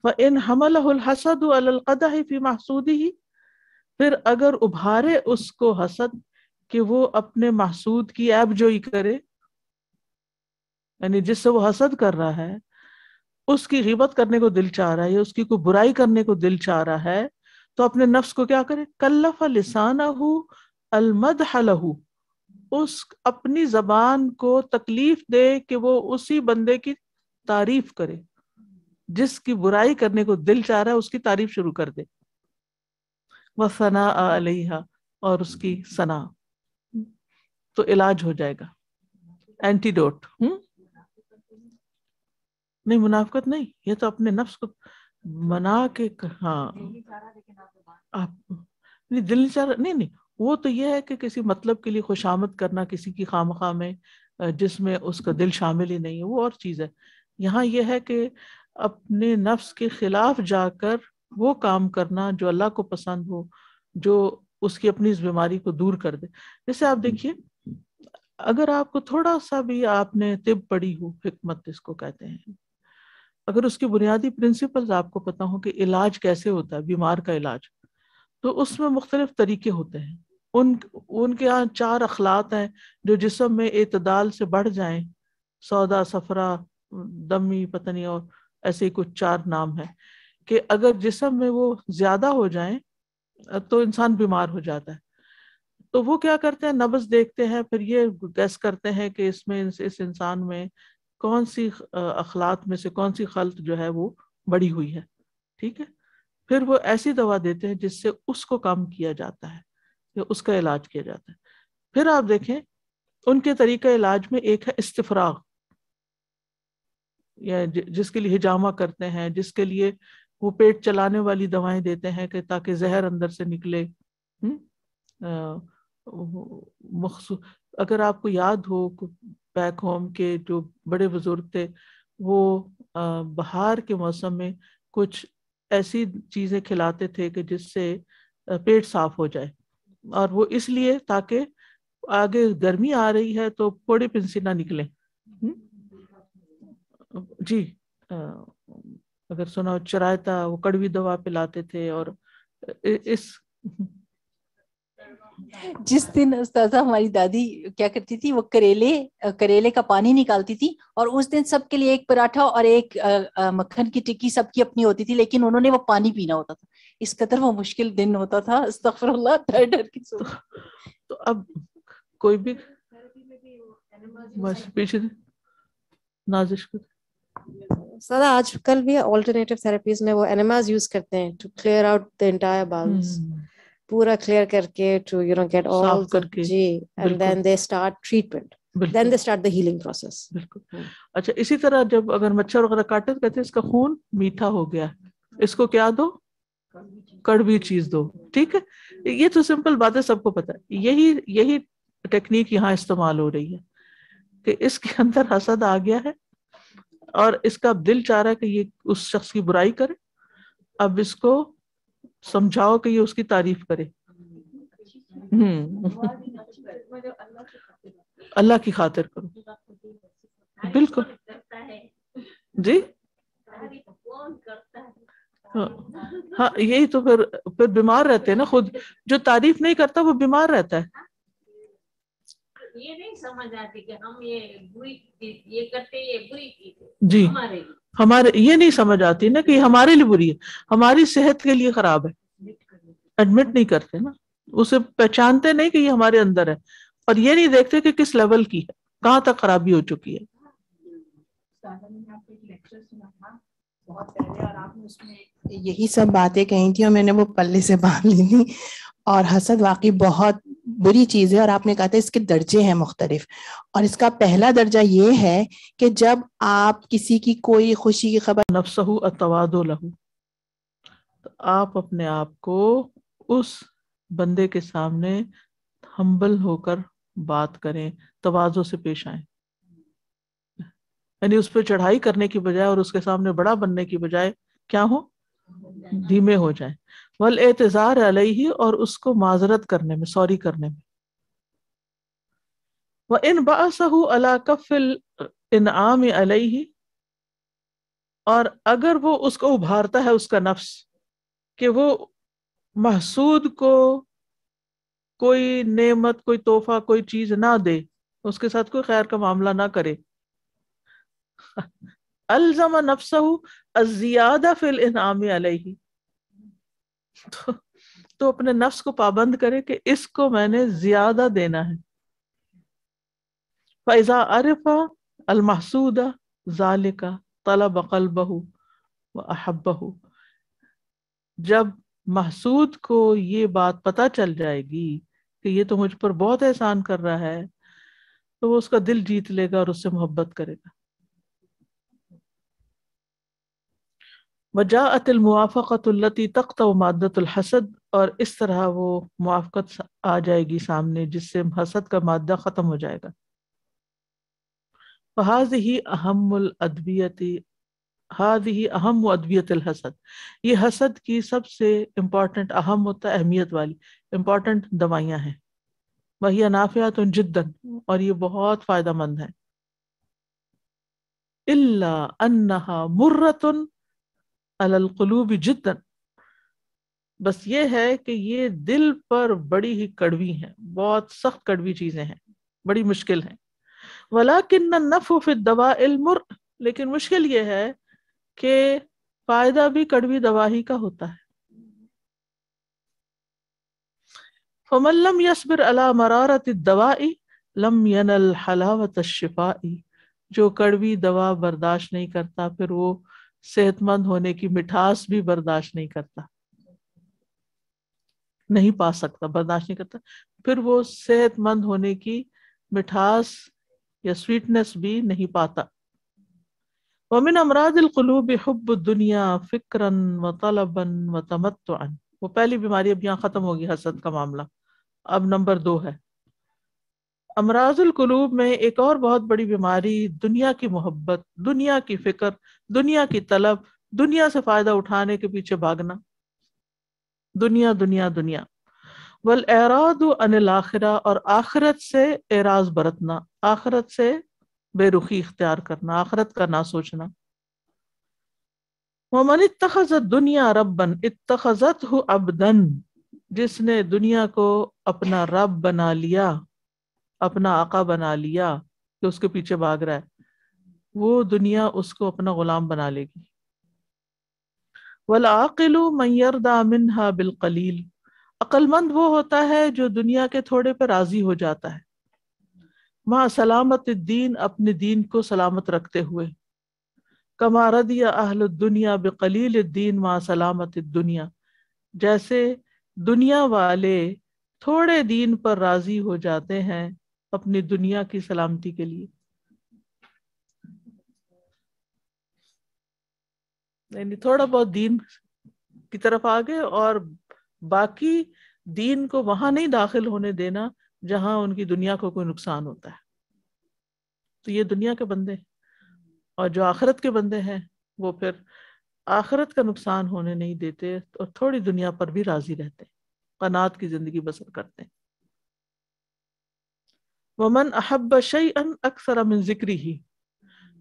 وَإِنْ حَمَلَهُ الْحَسَدُ عَلَى الْقَدَحِ فِي مَحْسُودِهِ، پھر اگر ابھارے اس کو حسد کہ وہ اپنے محسود کی عیب جوئی کرے، یعنی جس سے وہ حسد کر رہا ہے اس کی غیبت کرنے کو دل چاہ رہا ہے یا اس کی کوئی برائی کرنے کو دل چاہ رہا ہے، تو اپنے نفس کو کیا کرے؟ کلف لسانہ المدح لہ، اس اپنی زبان کو تکلیف دے کہ وہ اسی بندے کی تعریف کرے، جس کی برائی کرنے کو دل چاہ رہا ہے اس کی تعریف شروع کر دے. وَثَنَاءَ عَلَيْهَا، اور اس کی ثنا. تو علاج ہو جائے گا، اینٹیڈوٹ. نہیں، منافقت نہیں، یہ تو اپنے نفس کو منا کے، ہاں آپ دل نہیں چاہ رہا، نہیں، وہ تو یہ ہے کہ کسی مطلب کے لیے خوشامد کرنا کسی کی خواہ میں جس میں اس کا دل شامل ہی نہیں ہے، وہ اور چیز ہے. یہاں یہ ہے کہ اپنے نفس کے خلاف جا کر وہ کام کرنا جو اللہ کو پسند ہو، جو اس کی اپنی اس بیماری کو دور کر دے. جیسے آپ دیکھیے، اگر آپ کو تھوڑا سا بھی آپ نے طب پڑھی ہو، حکمت اس کو کہتے ہیں، اگر اس کے بنیادی پرنسپلز آپ کو پتا ہو کہ علاج کیسے ہوتا ہے، بیمار کا علاج، تو اس میں مختلف طریقے ہوتے ہیں. ان کے یہاں 4 اخلاط ہیں جو جسم میں اعتدال سے بڑھ جائیں، سودا، صفرا، دمی، پتہ نہیں، اور ایسے ہی کچھ 4 نام ہیں، کہ اگر جسم میں وہ زیادہ ہو جائیں تو انسان بیمار ہو جاتا ہے. تو وہ کیا کرتے ہیں، نبض دیکھتے ہیں، پھر یہ گیس کرتے ہیں کہ اس میں اس انسان میں کون سی اخلاط میں سے کون سی خلط جو ہے وہ بڑی ہوئی ہے. ٹھیک ہے، پھر وہ ایسی دوا دیتے ہیں جس سے اس کو کم کیا جاتا ہے یا اس کا علاج کیا جاتا ہے. پھر آپ دیکھیں ان کے طریقہ علاج میں ایک ہے استفراغ. یا جس کے لیے ہجامہ کرتے ہیں، جس کے لیے وہ پیٹ چلانے والی دوائیں دیتے ہیں کہ تاکہ زہر اندر سے نکلے. مخصوص اگر آپ کو یاد ہو بیک ہوم کے جو بڑے بزرگ تھے وہ بہار کے موسم میں کچھ ایسی چیزیں کھلاتے تھے کہ جس سے پیٹ صاف ہو جائے، اور وہ اس لیے تاکہ آگے گرمی آ رہی ہے تو پھوڑے پنسی نہ نکلیں. جی اگر سنا چرائتا وہ کڑوی دوا پلاتے تھے. اور اس جس دن استاذہ ہماری دادی کیا کرتی تھی، وہ کریلے کا پانی نکالتی تھی، اور اس دن سب کے لیے ایک پراٹھا اور ایک مکھن کی ٹکی سب کی اپنی ہوتی تھی، لیکن انہوں نے وہ پانی پینا ہوتا تھا. اس قدر وہ مشکل دن ہوتا تھا، استغفر اللہ، ڈر ڈر کے سو. تو اب کوئی بھی بس پیچھے نازش کر سادہ آج کل بھی آلٹرنیٹیو تھراپیز میں وہ انیماز یوز کرتے ہیں to clear out the entire bowels, پورا کلیئر کر کے to you know get all جی، and then they start treatment, then they start the healing process. بالکل. اچھا اسی طرح جب اگر مچھر وغیرہ کاٹے تو کہتے ہیں اس کا خون میٹھا ہو گیا، اس کو کیا دو، کڑوی چیز دو. ٹھیک ہے، یہ تو سمپل بات ہے، سب کو پتا ہے. یہی ٹیکنیک یہاں استعمال ہو رہی ہے کہ اس کے اندر حسد آ گیا ہے اور اس کا دل چاہ رہا ہے کہ یہ اس شخص کی برائی کرے. اب اس کو سمجھاؤ کہ یہ اس کی تعریف کرے. اللہ کی خاطر کرو. بالکل جی ہاں، یہی تو پھر بیمار رہتے ہیں نا. خود جو تعریف نہیں کرتا وہ بیمار رہتا ہے. یہ نہیں سمجھ آتی کہ ہم یہ کرتے یہ بری چیز ہے جی، ہمارے یہ نہیں سمجھ آتی نا کہ یہ ہمارے لیے بری ہے، ہماری صحت کے لیے خراب ہے. ایڈمٹ نہیں کرتے نا، اسے پہچانتے نہیں کہ یہ ہمارے اندر ہے، اور یہ نہیں دیکھتے کہ کس لیول کی ہے، کہاں تک خرابی ہو چکی ہے. بہت پہلے، اور آپ نے اس میں یہی سب باتیں کہی تھی اور میں نے وہ پلے سے باندھ لی تھی. اور حسد واقعی بہت بری چیز ہے، اور آپ نے کہا تھا اس کے درجے ہیں مختلف، اور اس کا پہلا درجہ یہ ہے کہ جب آپ کسی کی کوئی خوشی کی خبر نفسہ التواضع لہ، تو آپ اپنے آپ کو اس بندے کے سامنے ہمبل ہو کر بات کریں، تواضع سے پیش آئیں. یعنی اس پہ چڑھائی کرنے کی بجائے اور اس کے سامنے بڑا بننے کی بجائے کیا ہو، دھیمے ہو جائیں. والاعتذار علیہ، اور اس کو معذرت کرنے میں، سوری کرنے میں. وَإِنْ بَعَثَهُ عَلَى كَفِّ الْإِنْعَامِ عَلَيْهِ، اور اگر وہ اس کو ابھارتا ہے، اس کا نفس، کہ وہ محسود کو کوئی نعمت، کوئی تحفہ، کوئی چیز نہ دے، اس کے ساتھ کوئی خیر کا معاملہ نہ کرے. الزم نفسہ الزیادہ فی الانعام علیہ، تو اپنے نفس کو پابند کرے کہ اس کو میں نے زیادہ دینا ہے. فاذا عرف المحسود ذلک طلب قلبہ واحبہ، جب محسود کو یہ بات پتہ چل جائے گی کہ یہ تو مجھ پر بہت احسان کر رہا ہے، تو وہ اس کا دل جیت لے گا اور اس سے محبت کرے گا. وجاءت الموافقۃ التي تقطع مادۃ الحسد، اور اس طرح وہ موافقت آ جائے گی سامنے جس سے حسد کا مادہ ختم ہو جائے گا. فهذه اہم الادویۃ، هذه اہم ادویۃ الحسد، یہ حسد کی سب سے امپورٹنٹ، اہم ہوتا ہے اہمیت والی، امپورٹنٹ دوائیاں ہیں. وهي نافعۃ جدا، اور یہ بہت فائدہ مند ہے. الا انها مرۃ علی القلوب جدا، بس یہ ہے کہ یہ دل پر بڑی ہی کڑوی ہیں، بہت سخت کڑوی چیزیں ہیں، بڑی مشکل ہیں. ولکن النفع فی الدواء المر، لیکن مشکل یہ ہے کہ فائدہ بھی کڑوی دوا ہی کا ہوتا ہے. فمن لم يصبر على مرارة الدواء لم ينل حلاوة الشفاء، جو کڑوی دوا برداشت نہیں کرتا پھر وہ صحت مند ہونے کی مٹھاس بھی برداشت نہیں کرتا، نہیں پا سکتا، برداشت نہیں کرتا، پھر وہ صحت مند ہونے کی مٹھاس یا سویٹنس بھی نہیں پاتا. ومن امراض القلوب حب الدنیا فکرا وطلبا وتمتعا. وہ پہلی بیماری اب یہاں ختم ہوگی، حسد کا معاملہ. اب نمبر 2 ہے امراض القلوب میں ایک اور بہت بڑی بیماری دنیا کی محبت، دنیا کی فکر، دنیا کی طلب، دنیا سے فائدہ اٹھانے کے پیچھے بھاگنا. دنیا دنیا دنیا. والاعراض عن الاخرہ، اور آخرت سے اعراض برتنا، آخرت سے بے رخی اختیار کرنا، آخرت کا نہ سوچنا. ومن اتخذ الدنیا ربا اتخذته عبدا، جس نے دنیا کو اپنا رب بنا لیا، اپنا آقا بنا لیا کہ اس کے پیچھے بھاگ رہا ہے، وہ دنیا اس کو اپنا غلام بنا لے گی. والعاقل من يرضى منها بالقلیل، عقل مند وہ ہوتا ہے جو دنیا کے تھوڑے پہ راضی ہو جاتا ہے. مع سلامت الدین، اپنے دین کو سلامت رکھتے ہوئے. کما رضی اہل الدنیا بقلیل الدین مع سلامت الدنیا، جیسے دنیا والے تھوڑے دین پر راضی ہو جاتے ہیں اپنی دنیا کی سلامتی کے لیے. یعنی تھوڑا بہت دین کی طرف آگے اور باقی دین کو وہاں نہیں داخل ہونے دینا جہاں ان کی دنیا کو کوئی نقصان ہوتا ہے. تو یہ دنیا کے بندے ہیں. اور جو آخرت کے بندے ہیں وہ پھر آخرت کا نقصان ہونے نہیں دیتے اور تھوڑی دنیا پر بھی راضی رہتے ہیں، قناعت کی زندگی بسر کرتے ہیں. ومن احب شیئا اکثر من ذکرہ،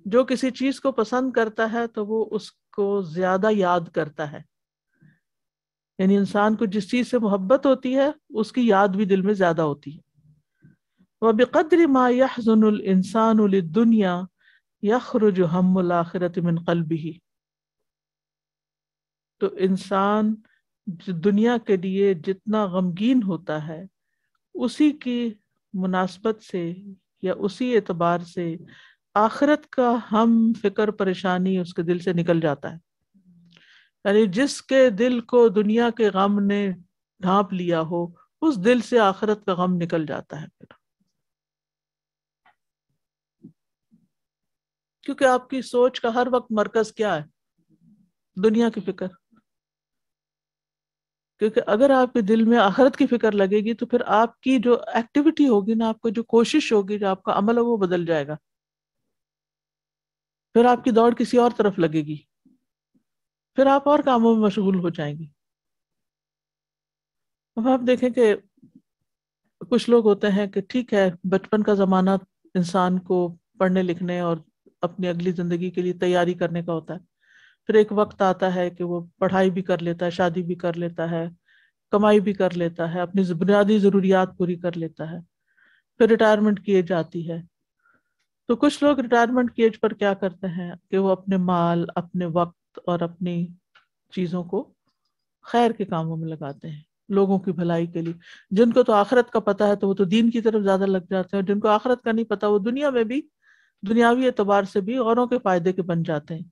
جو کسی چیز کو پسند کرتا ہے تو وہ اس کو زیادہ یاد کرتا ہے. یعنی انسان کو جس چیز سے محبت ہوتی ہے اس کی یاد بھی دل میں زیادہ ہوتی ہے. وبقدر ما يحزن الانسان للدنیا یخرج ہم الآخرۃ من قلبہ، تو انسان دنیا کے لیے جتنا غمگین ہوتا ہے اسی کی مناسبت سے یا اسی اعتبار سے آخرت کا ہم فکر پریشانی اس کے دل سے نکل جاتا ہے. یعنی جس کے دل کو دنیا کے غم نے ڈھانپ لیا ہو اس دل سے آخرت کا غم نکل جاتا ہے پھر. کیونکہ آپ کی سوچ کا ہر وقت مرکز کیا ہے؟ دنیا کی فکر. کیونکہ اگر آپ کے دل میں آخرت کی فکر لگے گی تو پھر آپ کی جو ایکٹیویٹی ہوگی نا، آپ کو جو کوشش ہوگی، جو آپ کا عمل ہے وہ بدل جائے گا. پھر آپ کی دوڑ کسی اور طرف لگے گی، پھر آپ اور کاموں میں مشغول ہو جائیں گے. اب آپ دیکھیں کہ کچھ لوگ ہوتے ہیں کہ ٹھیک ہے بچپن کا زمانہ انسان کو پڑھنے لکھنے اور اپنی اگلی زندگی کے لیے تیاری کرنے کا ہوتا ہے. پھر ایک وقت آتا ہے کہ وہ پڑھائی بھی کر لیتا ہے، شادی بھی کر لیتا ہے، کمائی بھی کر لیتا ہے، اپنی بنیادی ضروریات پوری کر لیتا ہے. پھر ریٹائرمنٹ کی ایج آتی ہے. تو کچھ لوگ ریٹائرمنٹ کی ایج پر کیا کرتے ہیں کہ وہ اپنے مال، اپنے وقت اور اپنی چیزوں کو خیر کے کاموں میں لگاتے ہیں، لوگوں کی بھلائی کے لیے. جن کو تو آخرت کا پتہ ہے تو وہ تو دین کی طرف زیادہ لگ جاتے ہیں، اور جن کو آخرت کا نہیں پتہ وہ دنیا میں بھی دنیاوی اعتبار سے بھی اوروں کے فائدے کے بن جاتے ہیں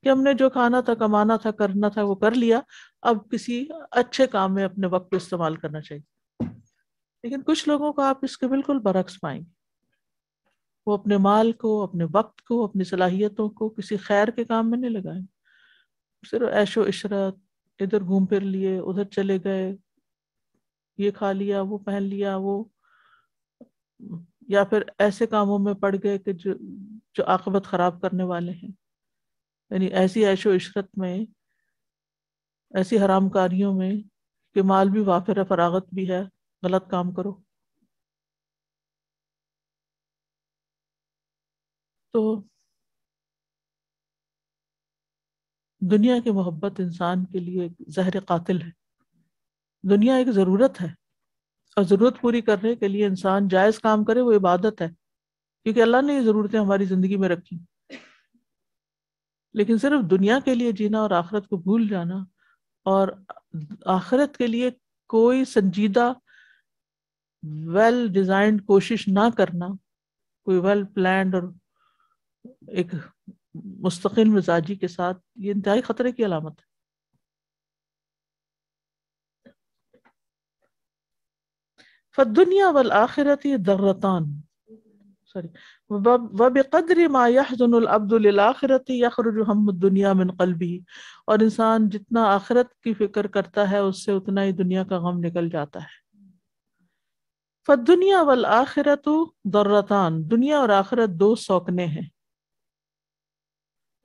کہ ہم نے جو کھانا تھا، کمانا تھا، کرنا تھا وہ کر لیا، اب کسی اچھے کام میں اپنے وقت کو استعمال کرنا چاہیے. لیکن کچھ لوگوں کو آپ اس کے بالکل برعکس پائیں گے. وہ اپنے مال کو، اپنے وقت کو، اپنی صلاحیتوں کو کسی خیر کے کام میں نہیں لگائیں، صرف عیش و عشرت، ادھر گھوم پھر لیے، ادھر چلے گئے، یہ کھا لیا، وہ پہن لیا، وہ، یا پھر ایسے کاموں میں پڑ گئے کہ جو عاقبت خراب کرنے والے ہیں. یعنی ایسی عیش و عشرت میں، ایسی حرام کاریوں میں کہ مال بھی وافر ہے، فراغت بھی ہے، غلط کام کرو. تو دنیا کی محبت انسان کے لیے ایک زہر قاتل ہے. دنیا ایک ضرورت ہے اور ضرورت پوری کرنے کے لیے انسان جائز کام کرے وہ عبادت ہے، کیونکہ اللہ نے یہ ضرورتیں ہماری زندگی میں رکھی. لیکن صرف دنیا کے لیے جینا اور آخرت کو بھول جانا اور آخرت کے لیے کوئی سنجیدہ ویل ڈیزائنڈ کوشش نہ کرنا، کوئی ویل پلانڈ اور ایک مستقل مزاجی کے ساتھ، یہ انتہائی خطرے کی علامت ہے. فالدنیا والآخرت ضرتان، سوری وَبِقَدْرِ مَا يَحْزُنُ الْعَبْدُ لِلْآخِرَةِ يَخْرُجُ هَمُّ الدُّنْيَا مِنْ قَلْبِهِ، اور انسان جتنا آخرت کی فکر کرتا ہے اس سے اتنا ہی دنیا کا غم نکل جاتا ہے. فَالدُّنْيَا وَالْآخِرَةُ ضَرَّتَان، دنیا اور آخرت دو سوکنے ہیں.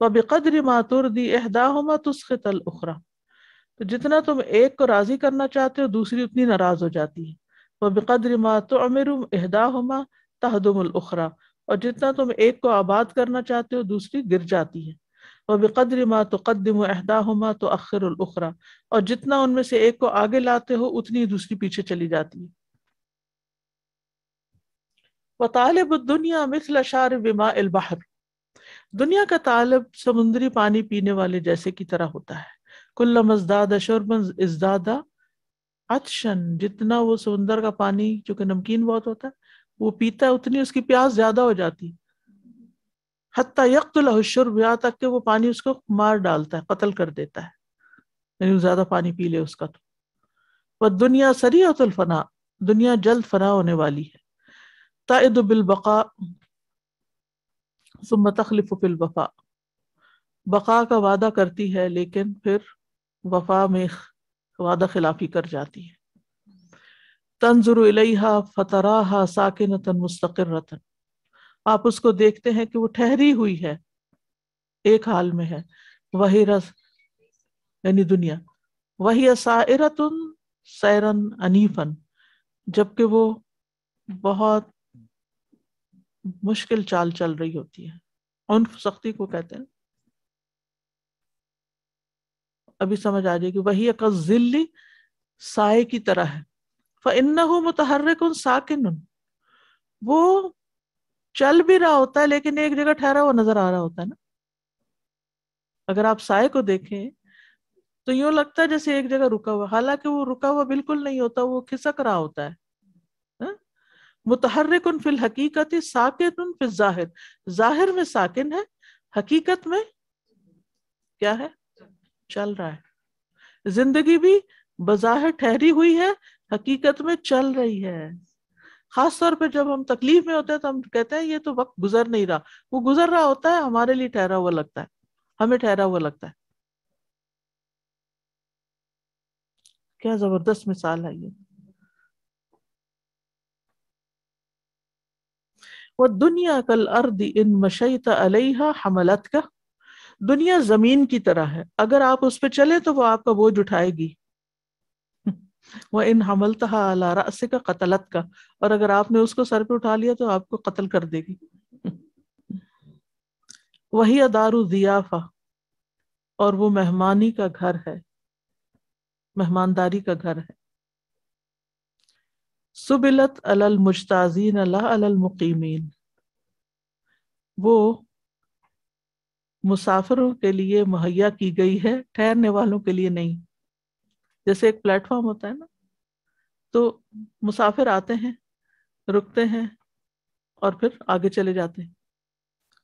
وَبِقَدْرِ مَا تُرْضِي إِحْدَاهُمَا تُسْخِطُ الْأُخْرَى، تو جتنا تم ایک کو راضی کرنا چاہتے ہو دوسری اتنی ناراض ہو جاتی ہے. وَبِقَدْرِ مَا تُعْمِرُ إِحْدَاهُمَا تَهْدُمُ الْأُخْرَى، اور جتنا تم ایک کو آباد کرنا چاہتے ہو دوسری گر جاتی ہے. وَبِقَدْرِ مَا تُقَدِّمُ إِحْدَاهُمَا تُؤَخِّرُ الْأُخْرَى، اور جتنا ان میں سے ایک کو آگے لاتے ہو اتنی دوسری پیچھے چلی جاتی ہے. وَطَالِبُ الدُّنْيَا مِثْلَ شَارِبِ مَاءِ الْبَحْرِ، دنیا کا طالب سمندری پانی پینے والے جیسے کی طرح ہوتا ہے. كُلَّمَا ازْدَادَ شُرْبًا ازْدَادَ عطشاً، جتنا وہ سمندر کا پانی جو کہ نمکین بہت ہوتا ہے وہ پیتا ہے اتنی اس کی پیاس زیادہ ہو جاتی. حتیٰ یقتلہ الشرب، یہاں تک کہ وہ پانی اس کو مار ڈالتا ہے، قتل کر دیتا ہے، یعنی وہ زیادہ پانی پی لے اس کا. تو والدنیا سریعۃ الفناء، دنیا جلد فنا ہونے والی ہے. تعد بالبقاء ثم تخلف فی الوفاء، بقا کا وعدہ کرتی ہے لیکن پھر وفا میں وعدہ خلافی کر جاتی ہے. تنظر الیہا فتراہا ساکنۃ مستقرۃ، آپ اس کو دیکھتے ہیں کہ وہ ٹھہری ہوئی ہے، ایک حال میں ہے. وہی رس یعنی دنیا، وہی سائرۃ سیرا عنیفا، جبکہ وہ بہت مشکل چال چل رہی ہوتی ہے. عنف سختی کو کہتے ہیں. ابھی سمجھ آ جائے گی. وہی کالظل، سائے کی طرح ہے. فإنہ متحرک ساکن، وہ چل بھی رہا ہوتا ہے لیکن ایک جگہ ٹھہرا ہوا نظر آ رہا ہوتا ہے نا. اگر آپ سائے کو دیکھیں تو یوں لگتا ہے جیسے ایک جگہ رکا ہوا، حالانکہ وہ رکا ہوا بالکل نہیں ہوتا، وہ کھسک رہا ہوتا ہے. متحرک فی الحقیقت ساکن فی الظاہر، ظاہر میں ساکن ہے، حقیقت میں کیا ہے؟ چل رہا ہے. زندگی بھی بظاہر ٹھہری ہوئی ہے، حقیقت میں چل رہی ہے. خاص طور پہ جب ہم تکلیف میں ہوتے ہیں تو ہم کہتے ہیں یہ تو وقت گزر نہیں رہا، وہ گزر رہا ہوتا ہے، ہمارے لیے ٹھہرا ہوا لگتا ہے، ہمیں ٹھہرا ہوا لگتا ہے. کیا زبردست مثال ہے یہ. وَالدُّنْيَا كَالْأَرْضِ إِن مَشَيْتَ عَلَيْهَا حَمَلَتْكَ، دنیا زمین کی طرح ہے، اگر آپ اس پہ چلے تو وہ آپ کا بوجھ اٹھائے گی. وَإِنْ حَمَلْتَهَا عَلَى رَأْسِكَ قَتَلَتْكَ، اور اگر آپ نے اس کو سر پہ اٹھا لیا تو آپ کو قتل کر دے گی. وَهِيَ دَارُ الضِّيَافَةِ، اور وہ مہمانی کا گھر ہے، مہمانداری کا گھر ہے. سُبِلَتْ عَلَى الْمُجْتَازِينَ لَا عَلَى الْمُقِيمِينَ، وہ مسافروں کے لیے مہیا کی گئی ہے، ٹھہرنے والوں کے لیے نہیں. جیسے ایک پلیٹ فارم ہوتا ہے نا، تو مسافر آتے ہیں، رکتے ہیں اور پھر آگے چلے جاتے ہیں.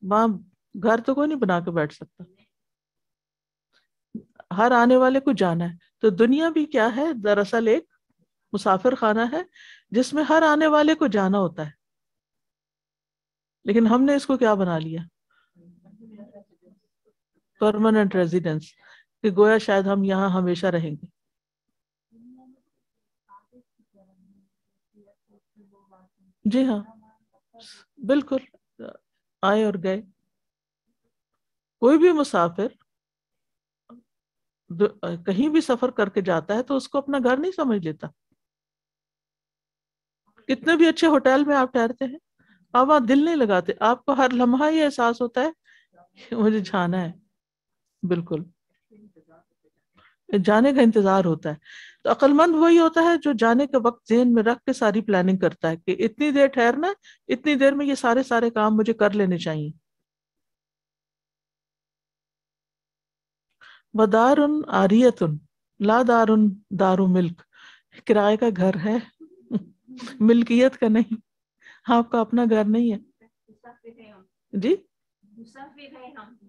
وہاں گھر تو کوئی نہیں بنا کے بیٹھ سکتا، ہر آنے والے کو جانا ہے. تو دنیا بھی کیا ہے؟ دراصل ایک مسافر خانہ ہے جس میں ہر آنے والے کو جانا ہوتا ہے. لیکن ہم نے اس کو کیا بنا لیا؟ پرماننٹ ریزیڈنس، کہ گویا شاید ہم یہاں ہمیشہ رہیں گے. جی ہاں بالکل، آئے اور گئے. کوئی بھی مسافر کہیں بھی سفر کر کے جاتا ہے تو اس کو اپنا گھر نہیں سمجھ لیتا. کتنے بھی اچھے ہوٹل میں آپ ٹھہرتے ہیں، آپ وہاں دل نہیں لگاتے، آپ کو ہر لمحہ یہ احساس ہوتا ہے کہ مجھے جانا ہے. بالکل جانے کا انتظار ہوتا ہے. تو عقل مند وہی ہوتا ہے جو جانے کے وقت ذہن میں رکھ کے ساری پلاننگ کرتا ہے کہ اتنی دیر ٹھہرنا ہے، اتنی دیر میں یہ سارے کام مجھے کر لینے چاہیے. ودار عاریۃ لا دار دار ملک، کرائے کا گھر ہے، ملکیت کا نہیں، آپ کا اپنا گھر نہیں ہے. جی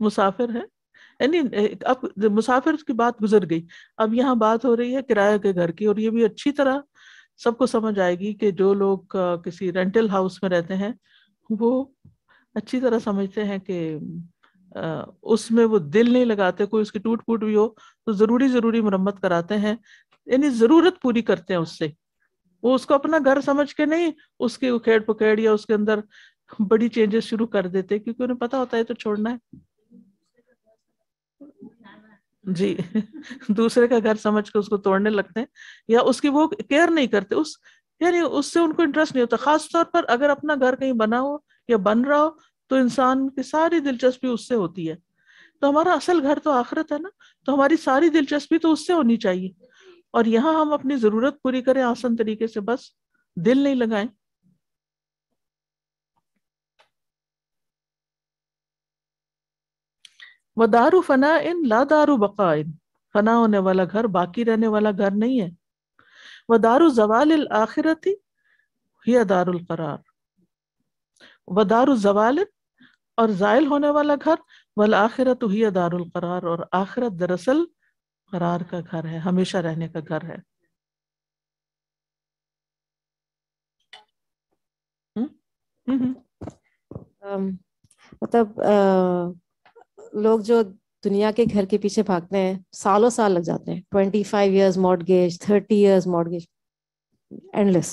مسافر ہے، یعنی اب مسافر کی بات گزر گئی، اب یہاں بات ہو رہی ہے کرایہ کے گھر کی. اور یہ بھی اچھی طرح سب کو سمجھ آئے گی کہ جو لوگ کسی رینٹل ہاؤس میں رہتے ہیں وہ اچھی طرح سمجھتے ہیں کہ اس میں وہ دل نہیں لگاتے، کوئی اس کی ٹوٹ پھوٹ بھی ہو تو ضروری مرمت کراتے ہیں، یعنی ضرورت پوری کرتے ہیں اس سے. وہ اس کو اپنا گھر سمجھ کے نہیں اس کی اکھیڑ پکیڑ یا اس کے اندر بڑی چینجز شروع کر دیتے، کیونکہ انہیں پتا ہوتا ہے تو چھوڑنا ہے. جی دوسرے کا گھر سمجھ کے اس کو توڑنے لگتے ہیں، یا اس کی وہ کیئر نہیں کرتے، یعنی اس سے ان کو انٹرسٹ نہیں ہوتا. خاص طور پر اگر اپنا گھر کہیں بنا ہو یا بن رہا ہو تو انسان کی ساری دلچسپی اس سے ہوتی ہے. تو ہمارا اصل گھر تو آخرت ہے نا، تو ہماری ساری دلچسپی تو اس سے ہونی چاہیے. اور یہاں ہم اپنی ضرورت پوری کریں آسان طریقے سے، بس دل نہیں لگائیں. وَدَارُ فَنَاءٍ لَا دَارُ بَقَاءٍ، فنا ہونے والا گھر باقی رہنے والا گھر نہیں ہے. وَدَارُ زَوَالِ الْآخِرَةِ هِيَ دَارُ الْقَرَارِ، وَدَارُ زَوَالٍ اور زائل ہونے والا گھر، وَالْآخِرَةُ هِيَ دَارُ الْقَرَارِ اور آخرت دراصل قرار کا گھر ہے، ہمیشہ رہنے کا گھر ہے. مطلب لوگ جو دنیا کے گھر کے پیچھے بھاگتے ہیں سالوں سال لگ جاتے ہیں، 25 years mortgage، 30 years mortgage، endless.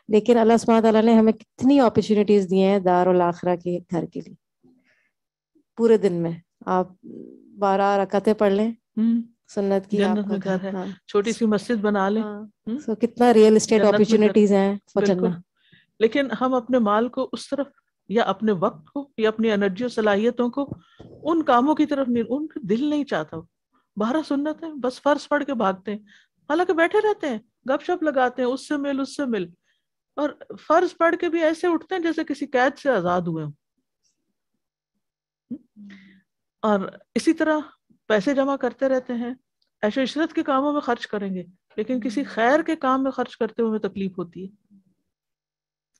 لیکن اللہ سبحانہ تعالیٰ نے ہمیں کتنی اپرچونیٹیز دی ہیں دار الاخرہ کے گھر کے لیے. پورے دن میں آپ 12 رکعتیں پڑھ لیں، سنت کی، جنت میں گھر ہے، چھوٹی سی مسجد بنا لیں، سو کتنا ریئل اسٹیٹ اپرچونیٹیز ہیں فجرنا. لیکن ہم اپنے مال کو اس طرف یا اپنے وقت کو یا اپنی انرجی اور صلاحیتوں کو ان کاموں کی طرف نہیں، ان کا دل نہیں چاہتا. 12 سنت ہیں، بس فرض پڑھ کے بھاگتے ہیں، حالانکہ بیٹھے رہتے ہیں، گپ شپ لگاتے ہیں، اس سے مل، اور فرض پڑھ کے بھی ایسے اٹھتے ہیں جیسے کسی قید سے آزاد ہوئے ہوں. اور اسی طرح پیسے جمع کرتے رہتے ہیں، عیش و عشرت کے کاموں میں خرچ کریں گے، لیکن کسی خیر کے کام میں خرچ کرتے ہوئے تکلیف ہوتی ہے.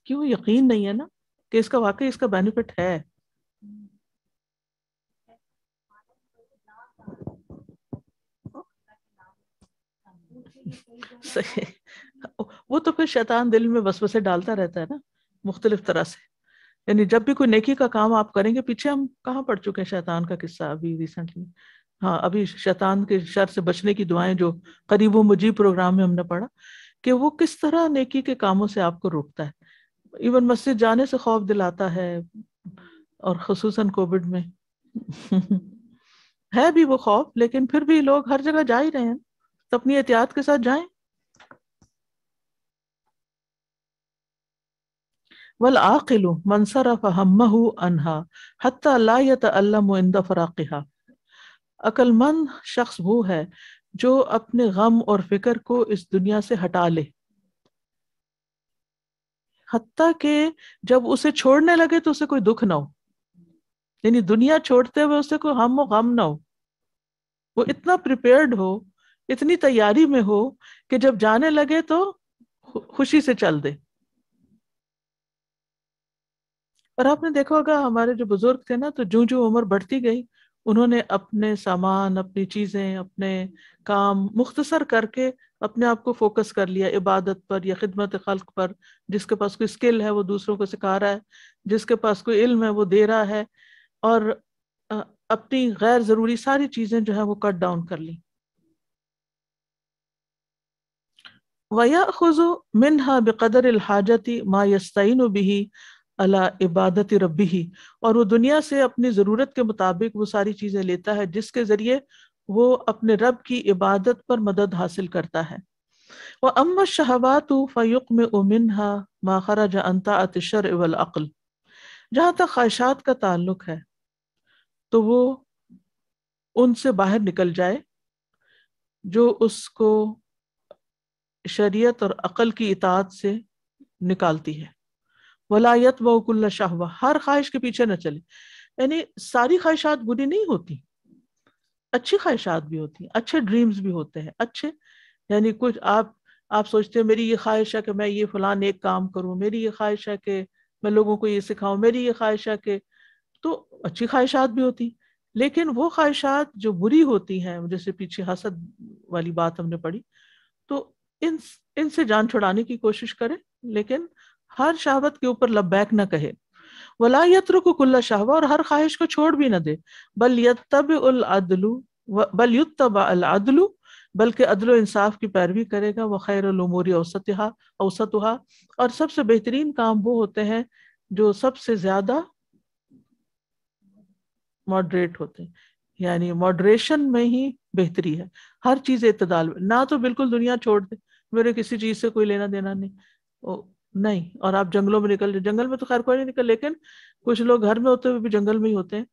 کیوں؟ یقین نہیں ہے نا کہ اس کا واقعی اس کا بینیفٹ ہے. وہ تو پھر شیطان دل میں وسوسے ڈالتا رہتا ہے نا مختلف طرح سے. یعنی جب بھی کوئی نیکی کا کام آپ کریں گے، پیچھے ہم کہاں پڑھ چکے ہیں شیطان کا قصہ ابھی ریسنٹلی، ابھی شیطان کے شر سے بچنے کی دعائیں جو قریب و مجیب پروگرام میں ہم نے پڑھا کہ وہ کس طرح نیکی کے کاموں سے آپ کو روکتا ہے. ایون مسجد جانے سے خوف دلاتا ہے، اور خصوصاً کووڈ میں ہے بھی وہ خوف، لیکن پھر بھی لوگ ہر جگہ جا ہی رہے ہیں تو اپنی احتیاط کے ساتھ جائیں. والعاقل من صرف همه عنها حتى لا يتألم عند فراقها، عقل مند شخص وہ ہے جو اپنے غم اور فکر کو اس دنیا سے ہٹا لے، حتیٰ کہ جب اسے چھوڑنے لگے تو اسے کوئی دکھ نہ ہو. یعنی دنیا چھوڑتے ہوئے اسے کوئی ہم و غم نہ ہو، وہ اتنا پریپیئرڈ ہو، اتنی تیاری میں ہو کہ جب جانے لگے تو خوشی سے چل دے. اور آپ نے دیکھا ہوگا ہمارے جو بزرگ تھے نا، تو جو عمر بڑھتی گئی انہوں نے اپنے سامان، اپنی چیزیں، اپنے کام مختصر کر کے اپنے آپ کو فوکس کر لیا عبادت پر یا خدمت خلق پر. جس کے پاس کوئی اسکل ہے وہ دوسروں کو سکھا رہا ہے، جس کے پاس کوئی علم ہے وہ دے رہا ہے، اور اپنی غیر ضروری ساری چیزیں جو ہے وہ کٹ ڈاؤن کر لی. وَيَأْخُذُ مِنْهَا بِقَدْرِ الْحَاجَةِ مَا يَسْتَعِينُ بِهِ عَلَى عِبَادَةِ رَبِّهِ، اور وہ دنیا سے اپنی ضرورت کے مطابق وہ ساری چیزیں لیتا ہے جس کے ذریعے وہ اپنے رب کی عبادت پر مدد حاصل کرتا ہے. وَأَمَّا الشَّهَوَاتُ فَيُقْمِعُ مِنْهَا مَا خَرَجَ عَنْ طَاعَةِ الشَّرْعِ وَالْعَقْلِ، جہاں تک خواہشات کا تعلق ہے تو وہ ان سے باہر نکل جائے جو اس کو شریعت اور عقل کی اطاعت سے نکالتی ہے. وَلَا يَتْبَعُ كُلَّ شَهْوَةٍ، ہر خواہش کے پیچھے نہ چلے. یعنی ساری خواہشات بری نہیں ہوتی، اچھی خواہشات بھی ہوتی ہیں، اچھے ڈریمز بھی ہوتے ہیں، اچھے یعنی کچھ آپ سوچتے ہیں میری یہ خواہش ہے کہ میں یہ فلاں ایک کام کروں، میری یہ خواہش ہے کہ میں لوگوں کو یہ سکھاؤں، میری یہ خواہش ہے کہ، تو اچھی خواہشات بھی ہوتی. لیکن وہ خواہشات جو بری ہوتی ہیں، جیسے پیچھے حسد والی بات ہم نے پڑھی، تو ان سے جان چھڑانے کی کوشش کرے، لیکن ہر شہوت کے اوپر لبیک نہ کہے. ولا یترک کل شہوہ، اور ہر خواہش کو چھوڑ بھی نہ دے، بل یتبع العدل، بلکہ عدل و انصاف کی پیروی کرے گا، وخیر الامور اوسطها، اور سب سے بہترین کام وہ ہوتے ہیں جو سب سے زیادہ ماڈریٹ ہوتے ہیں، یعنی ماڈریشن میں ہی بہتری ہے، ہر چیز اعتدال میں، نہ تو بالکل دنیا چھوڑ دے، میرے کسی چیز سے کوئی لینا دینا نہیں، اور آپ جنگلوں میں نکل جائیں، جنگل میں تو خیر کوئی نہیں نکل، لیکن کچھ لوگ گھر میں ہوتے ہوئے بھی جنگل میں ہی ہوتے ہیں،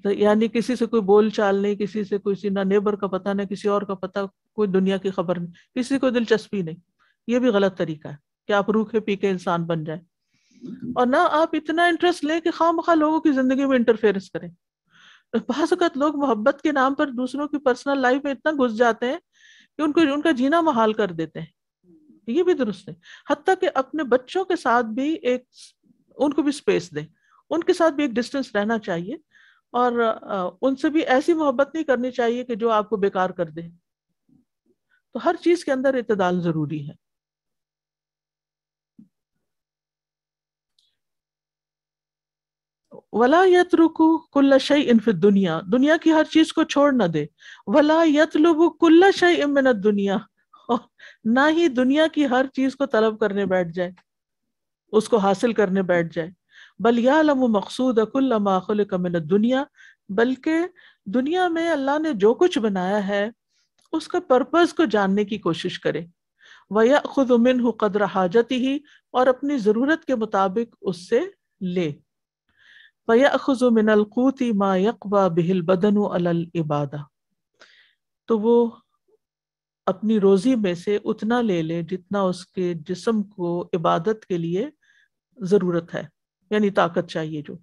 تو یعنی کسی سے کوئی بول چال نہیں، کسی سے کوئی نہ نیبر کا پتہ، نہ کسی اور کا پتہ، کوئی دنیا کی خبر نہیں، کسی کو دلچسپی نہیں، یہ بھی غلط طریقہ ہے کہ آپ روکھے پی کے انسان بن جائیں، اور نہ آپ اتنا انٹرسٹ لیں کہ خواہ مخواہ لوگوں کی زندگی میں انٹرفیئرنس کریں۔ بعض اوقات لوگ محبت کے نام پر دوسروں کی پرسنل لائف میں اتنا گھس جاتے ہیں کہ ان کا جینا محال کر دیتے ہیں، یہ بھی درست ہے۔ حتیٰ کہ اپنے بچوں کے ساتھ بھی ان کو بھی اسپیس دیں، ان کے ساتھ بھی ایک ڈسٹینس رہنا چاہیے، اور ان سے بھی ایسی محبت نہیں کرنی چاہیے کہ جو آپ کو بیکار کر دے۔ تو ہر چیز کے اندر اعتدال ضروری ہے۔ ولا یترک کل شیء فی الدنیا، دنیا کی ہر چیز کو چھوڑ نہ دے، ولا یطلب کل شیء من الدنیا، نہ ہی دنیا کی ہر چیز کو طلب کرنے بیٹھ جائے، اس کو حاصل کرنے بیٹھ جائے، بل یعلم مقصود کل ما خلق من الدنیا، بلکہ دنیا میں اللہ نے جو کچھ بنایا ہے اس کا پرپز کو جاننے کی کوشش کرے، وَيَأْخُذُ مِنْهُ قَدْرَ حَاجَتِهِ، اور اپنی ضرورت کے مطابق اس سے لے، وَيَأْخُذُ مِنَ الْقُوتِ مَا يَقْوَى بِهِ الْبَدَنُ عَلَى الْعِبَادَةِ، تو وہ اپنی روزی میں سے اتنا لے لے جتنا اس کے جسم کو عبادت کے لیے ضرورت ہے، یعنی طاقت چاہیے جو۔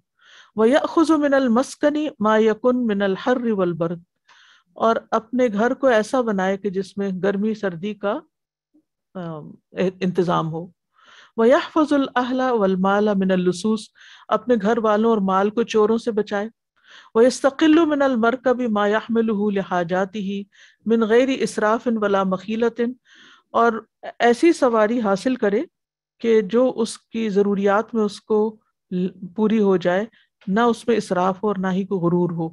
وَيَأْخُذُ مِنَ الْمَسْكَنِ مَا يَكُنْ مِنَ الْحَرِّ وَالْبَرْدِ، اور اپنے گھر کو ایسا بنائے کہ جس میں گرمی سردی کا انتظام ہو۔ وَيَحْفَظُ الْأَهْلَ وَالْمَالَ مِنَ اللُّصُوصِ، اپنے گھر والوں اور مال کو چوروں سے بچائے۔ وَيَسْتَقِلُّ مِنَ الْمَرْكَبِ مَا يَحْمِلُهُ لِحَاجَاتِهِ مِنْ غَيْرِ إِسْرَافٍ وَلَا مَخِيلَةٍ، اور ایسی سواری حاصل کرے کہ جو اس کی ضروریات میں اس کو پوری ہو جائے، نہ اس میں اسراف ہو اور نہ ہی کو غرور ہو۔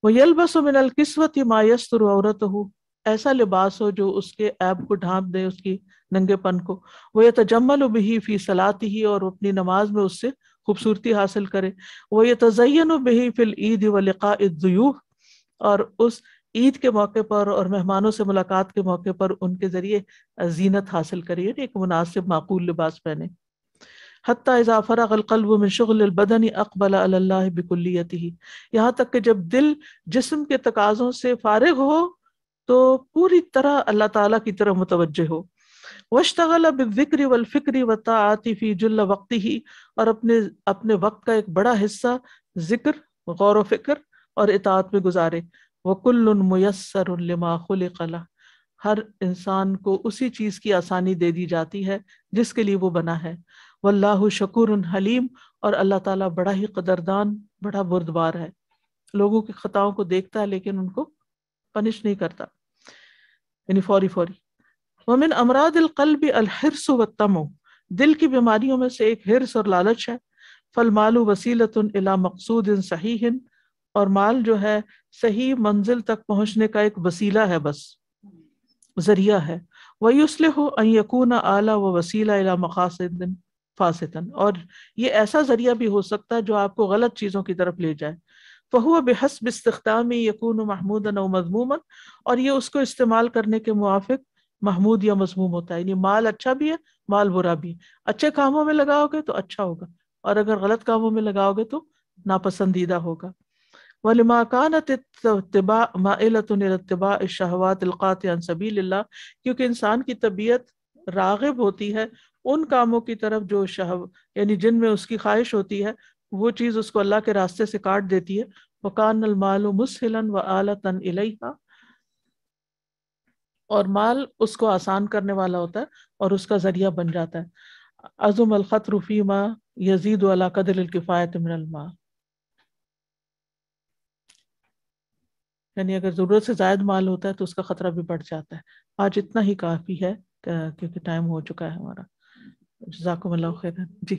وَيَلْبَسُ مِنَ الْكِسْوَةِ مَا يَسْتُرُ عَوْرَتَهُ، ایسا لباس ہو جو اس کے عیب کو ڈھانپ دے، اس کی ننگے پن کو۔ وَيَتَجَمَّلُ بِهِ فِي صَلَاتِهِ، اور اپنی نماز میں اس سے خوبصورتی حاصل کرے۔ وَيَتَزَيَّنُ بِهِ فِي الْعِيدِ وَلِقَاءِ الضُّيُوفِ، اور اس عید کے موقع پر اور مہمانوں سے ملاقات کے موقع پر ان کے ذریعے زینت حاصل کرے، یعنی ایک مناسب معقول لباس پہنے۔ حتی اذا فرغ القلب من شغل البدن اقبل علی اللہ بکلیتہ، یہاں تک کہ جب دل جسم کے تقاضوں سے فارغ ہو تو پوری طرح اللہ تعالیٰ کی طرف متوجہ ہو۔ واشتغل بالذکر والفکر والطاعات فی جل وقتہ، اور اپنے وقت کا ایک بڑا حصہ ذکر، غور و فکر اور اطاعت میں گزارے۔ وکل میسر لما خلق لہ، ہر انسان کو اسی چیز کی آسانی دے دی جاتی ہے جس کے لیے وہ بنا ہے۔ واللہ شکور حلیم، اور اللہ تعالیٰ بڑا ہی قدردان، بڑا بردبار ہے، لوگوں کی خطاؤں کو دیکھتا ہے لیکن ان کو پنش نہیں کرتا، یعنی فوری فوری۔ ومن امراض القلب الحرص والطمع، دل کی بیماریوں میں سے ایک حرص اور لالچ ہے۔ فالمال وسیلۃ الی مقصود صحیح، اور مال جو ہے صحیح منزل تک پہنچنے کا ایک وسیلہ ہے، بس ذریعہ ہے۔ ویصلح ان یکون آلہ ووسیلہ الی مقاصد فاسدہ، اور یہ ایسا ذریعہ بھی ہو سکتا ہے جو آپ کو غلط چیزوں کی طرف لے جائے۔ فہو بحسب استخدام یکون محمودا او مذموما، اور یہ اس کو استعمال کرنے کے موافق محمود یا مذموم ہوتا ہے، یعنی مال اچھا بھی ہے، مال برا بھی ہے، اچھے کاموں میں لگاؤ گے تو اچھا ہوگا، اور اگر غلط کاموں میں لگاؤ گے تو ناپسندیدہ ہوگا۔ وَلِمَا كَانَتِ الطِّبَاعُ مَائِلَةٌ إِلَى اتِّبَاعِ الشَّهَوَاتِ الْقَاطِعَةِ عَنْ سَبِيلِ اللَّهِ، کیونکہ انسان کی طبیعت راغب ہوتی ہے ان کاموں کی طرف جو یعنی جن میں اس کی خواہش ہوتی ہے، وہ چیز اس کو اللہ کے راستے سے کاٹ دیتی ہے۔ وَكَانَ الْمَالُ مُسْهِلًا وَآلَةً إِلَيْهَا، اور مال اس کو آسان کرنے والا ہوتا ہے اور اس کا ذریعہ بن جاتا ہے۔ عظم الخطر فیما یزید علی قدر الکفایۃ من الماء، یعنی اگر ضرورت سے زائد مال ہوتا ہے تو اس کا خطرہ بھی بڑھ جاتا ہے۔ آج اتنا ہی کافی ہے کیونکہ ٹائم ہو چکا ہے ہمارا۔ جزاکم اللہ خیرا۔ جی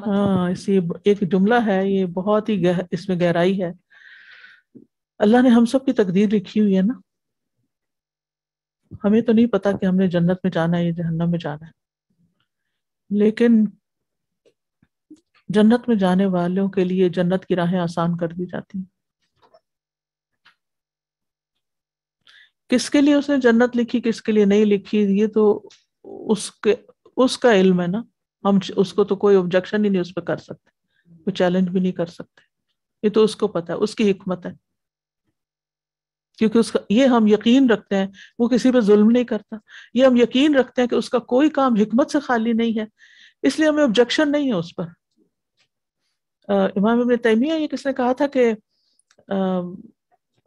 ہاں اسی ایک جملہ ہے، یہ بہت ہی اس میں گہرائی ہے. اللہ نے ہم سب کی تقدیر لکھی ہوئی ہے نا. ہمیں تو نہیں پتا کہ ہم نے جنت میں جانا ہے یا جہنم میں جانا ہے، لیکن جنت میں جانے والوں کے لیے جنت کی راہیں آسان کر دی جاتی ہیں. کس کے لیے اس نے جنت لکھی، کس کے لیے نہیں لکھی، یہ تو اس کا علم ہے نا. ہم اس کو تو کوئی آبجیکشن ہی نہیں اس پہ کر سکتے، کوئی چیلنج بھی نہیں کر سکتے. یہ تو اس کو پتا ہے، اس کی حکمت ہے. کیونکہ اس کا یہ ہم یقین رکھتے ہیں وہ کسی پہ ظلم نہیں کرتا. یہ ہم یقین رکھتے ہیں کہ اس کا کوئی کام حکمت سے خالی نہیں ہے، اس لیے ہمیں آبجیکشن نہیں ہے اس پر. امام ابن تیمیہ یہ کس نے کہا تھا کہ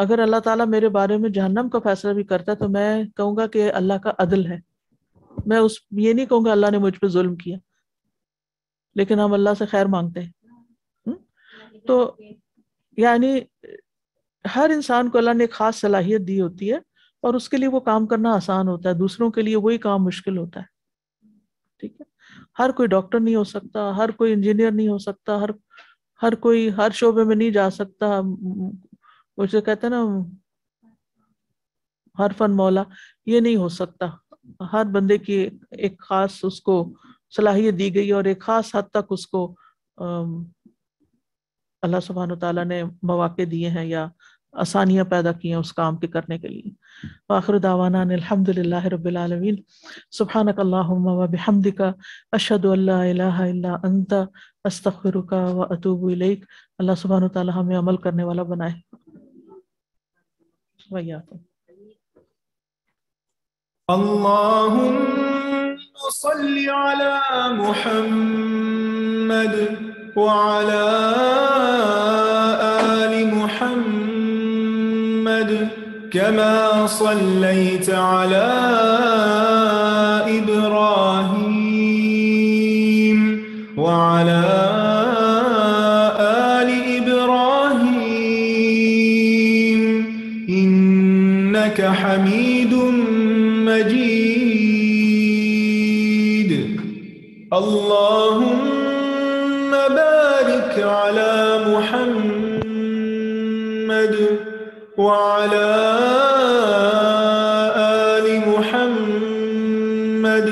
اگر اللہ تعالیٰ میرے بارے میں جہنم کا فیصلہ بھی کرتا ہے تو میں کہوں گا کہ اللہ کا عدل ہے. میں یہ نہیں کہوں گا اللہ نے مجھ پہ ظلم کیا، لیکن ہم اللہ سے خیر مانگتے ہیں. تو یعنی ہر انسان کو اللہ نے ایک خاص صلاحیت دی ہوتی ہے اور اس کے لیے وہ کام کرنا آسان ہوتا ہے، دوسروں کے لیے وہی کام مشکل ہوتا ہے. ٹھیک ہے، ہر کوئی ڈاکٹر نہیں ہو سکتا، ہر کوئی انجینئر نہیں ہو سکتا، ہر کوئی ہر شعبے میں نہیں جا سکتا. اسے کہتے ہیں نا ہر فن مولا، یہ نہیں ہو سکتا. ہر بندے کی ایک خاص اس کو صلاحیت دی گئی اور ایک خاص حد تک اس کو اللہ سبحانہ وتعالیٰ نے مواقع دیے ہیں یا آسانیاں پیدا کی ہیں اس کام کے کرنے کے لیے. وآخر دعوانا ان الحمد للہ رب العالمین. سبحانک اللہم و بحمدک اشہد ان لا الہ الا انت استغفرک و اتوب الیک. اللہ سبحانہ وتعالیٰ ہمیں عمل کرنے والا بنائے. ویاکم. اللهم صل على محمد وعلى آل محمد كما صليت على إبراهيم وعلى آل إبراهيم إنك حميد مجيد. اللهم بارك على محمد وعلى آل محمد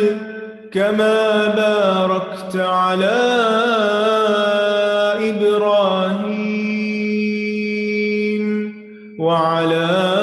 كما باركت على إبراهيم وعلى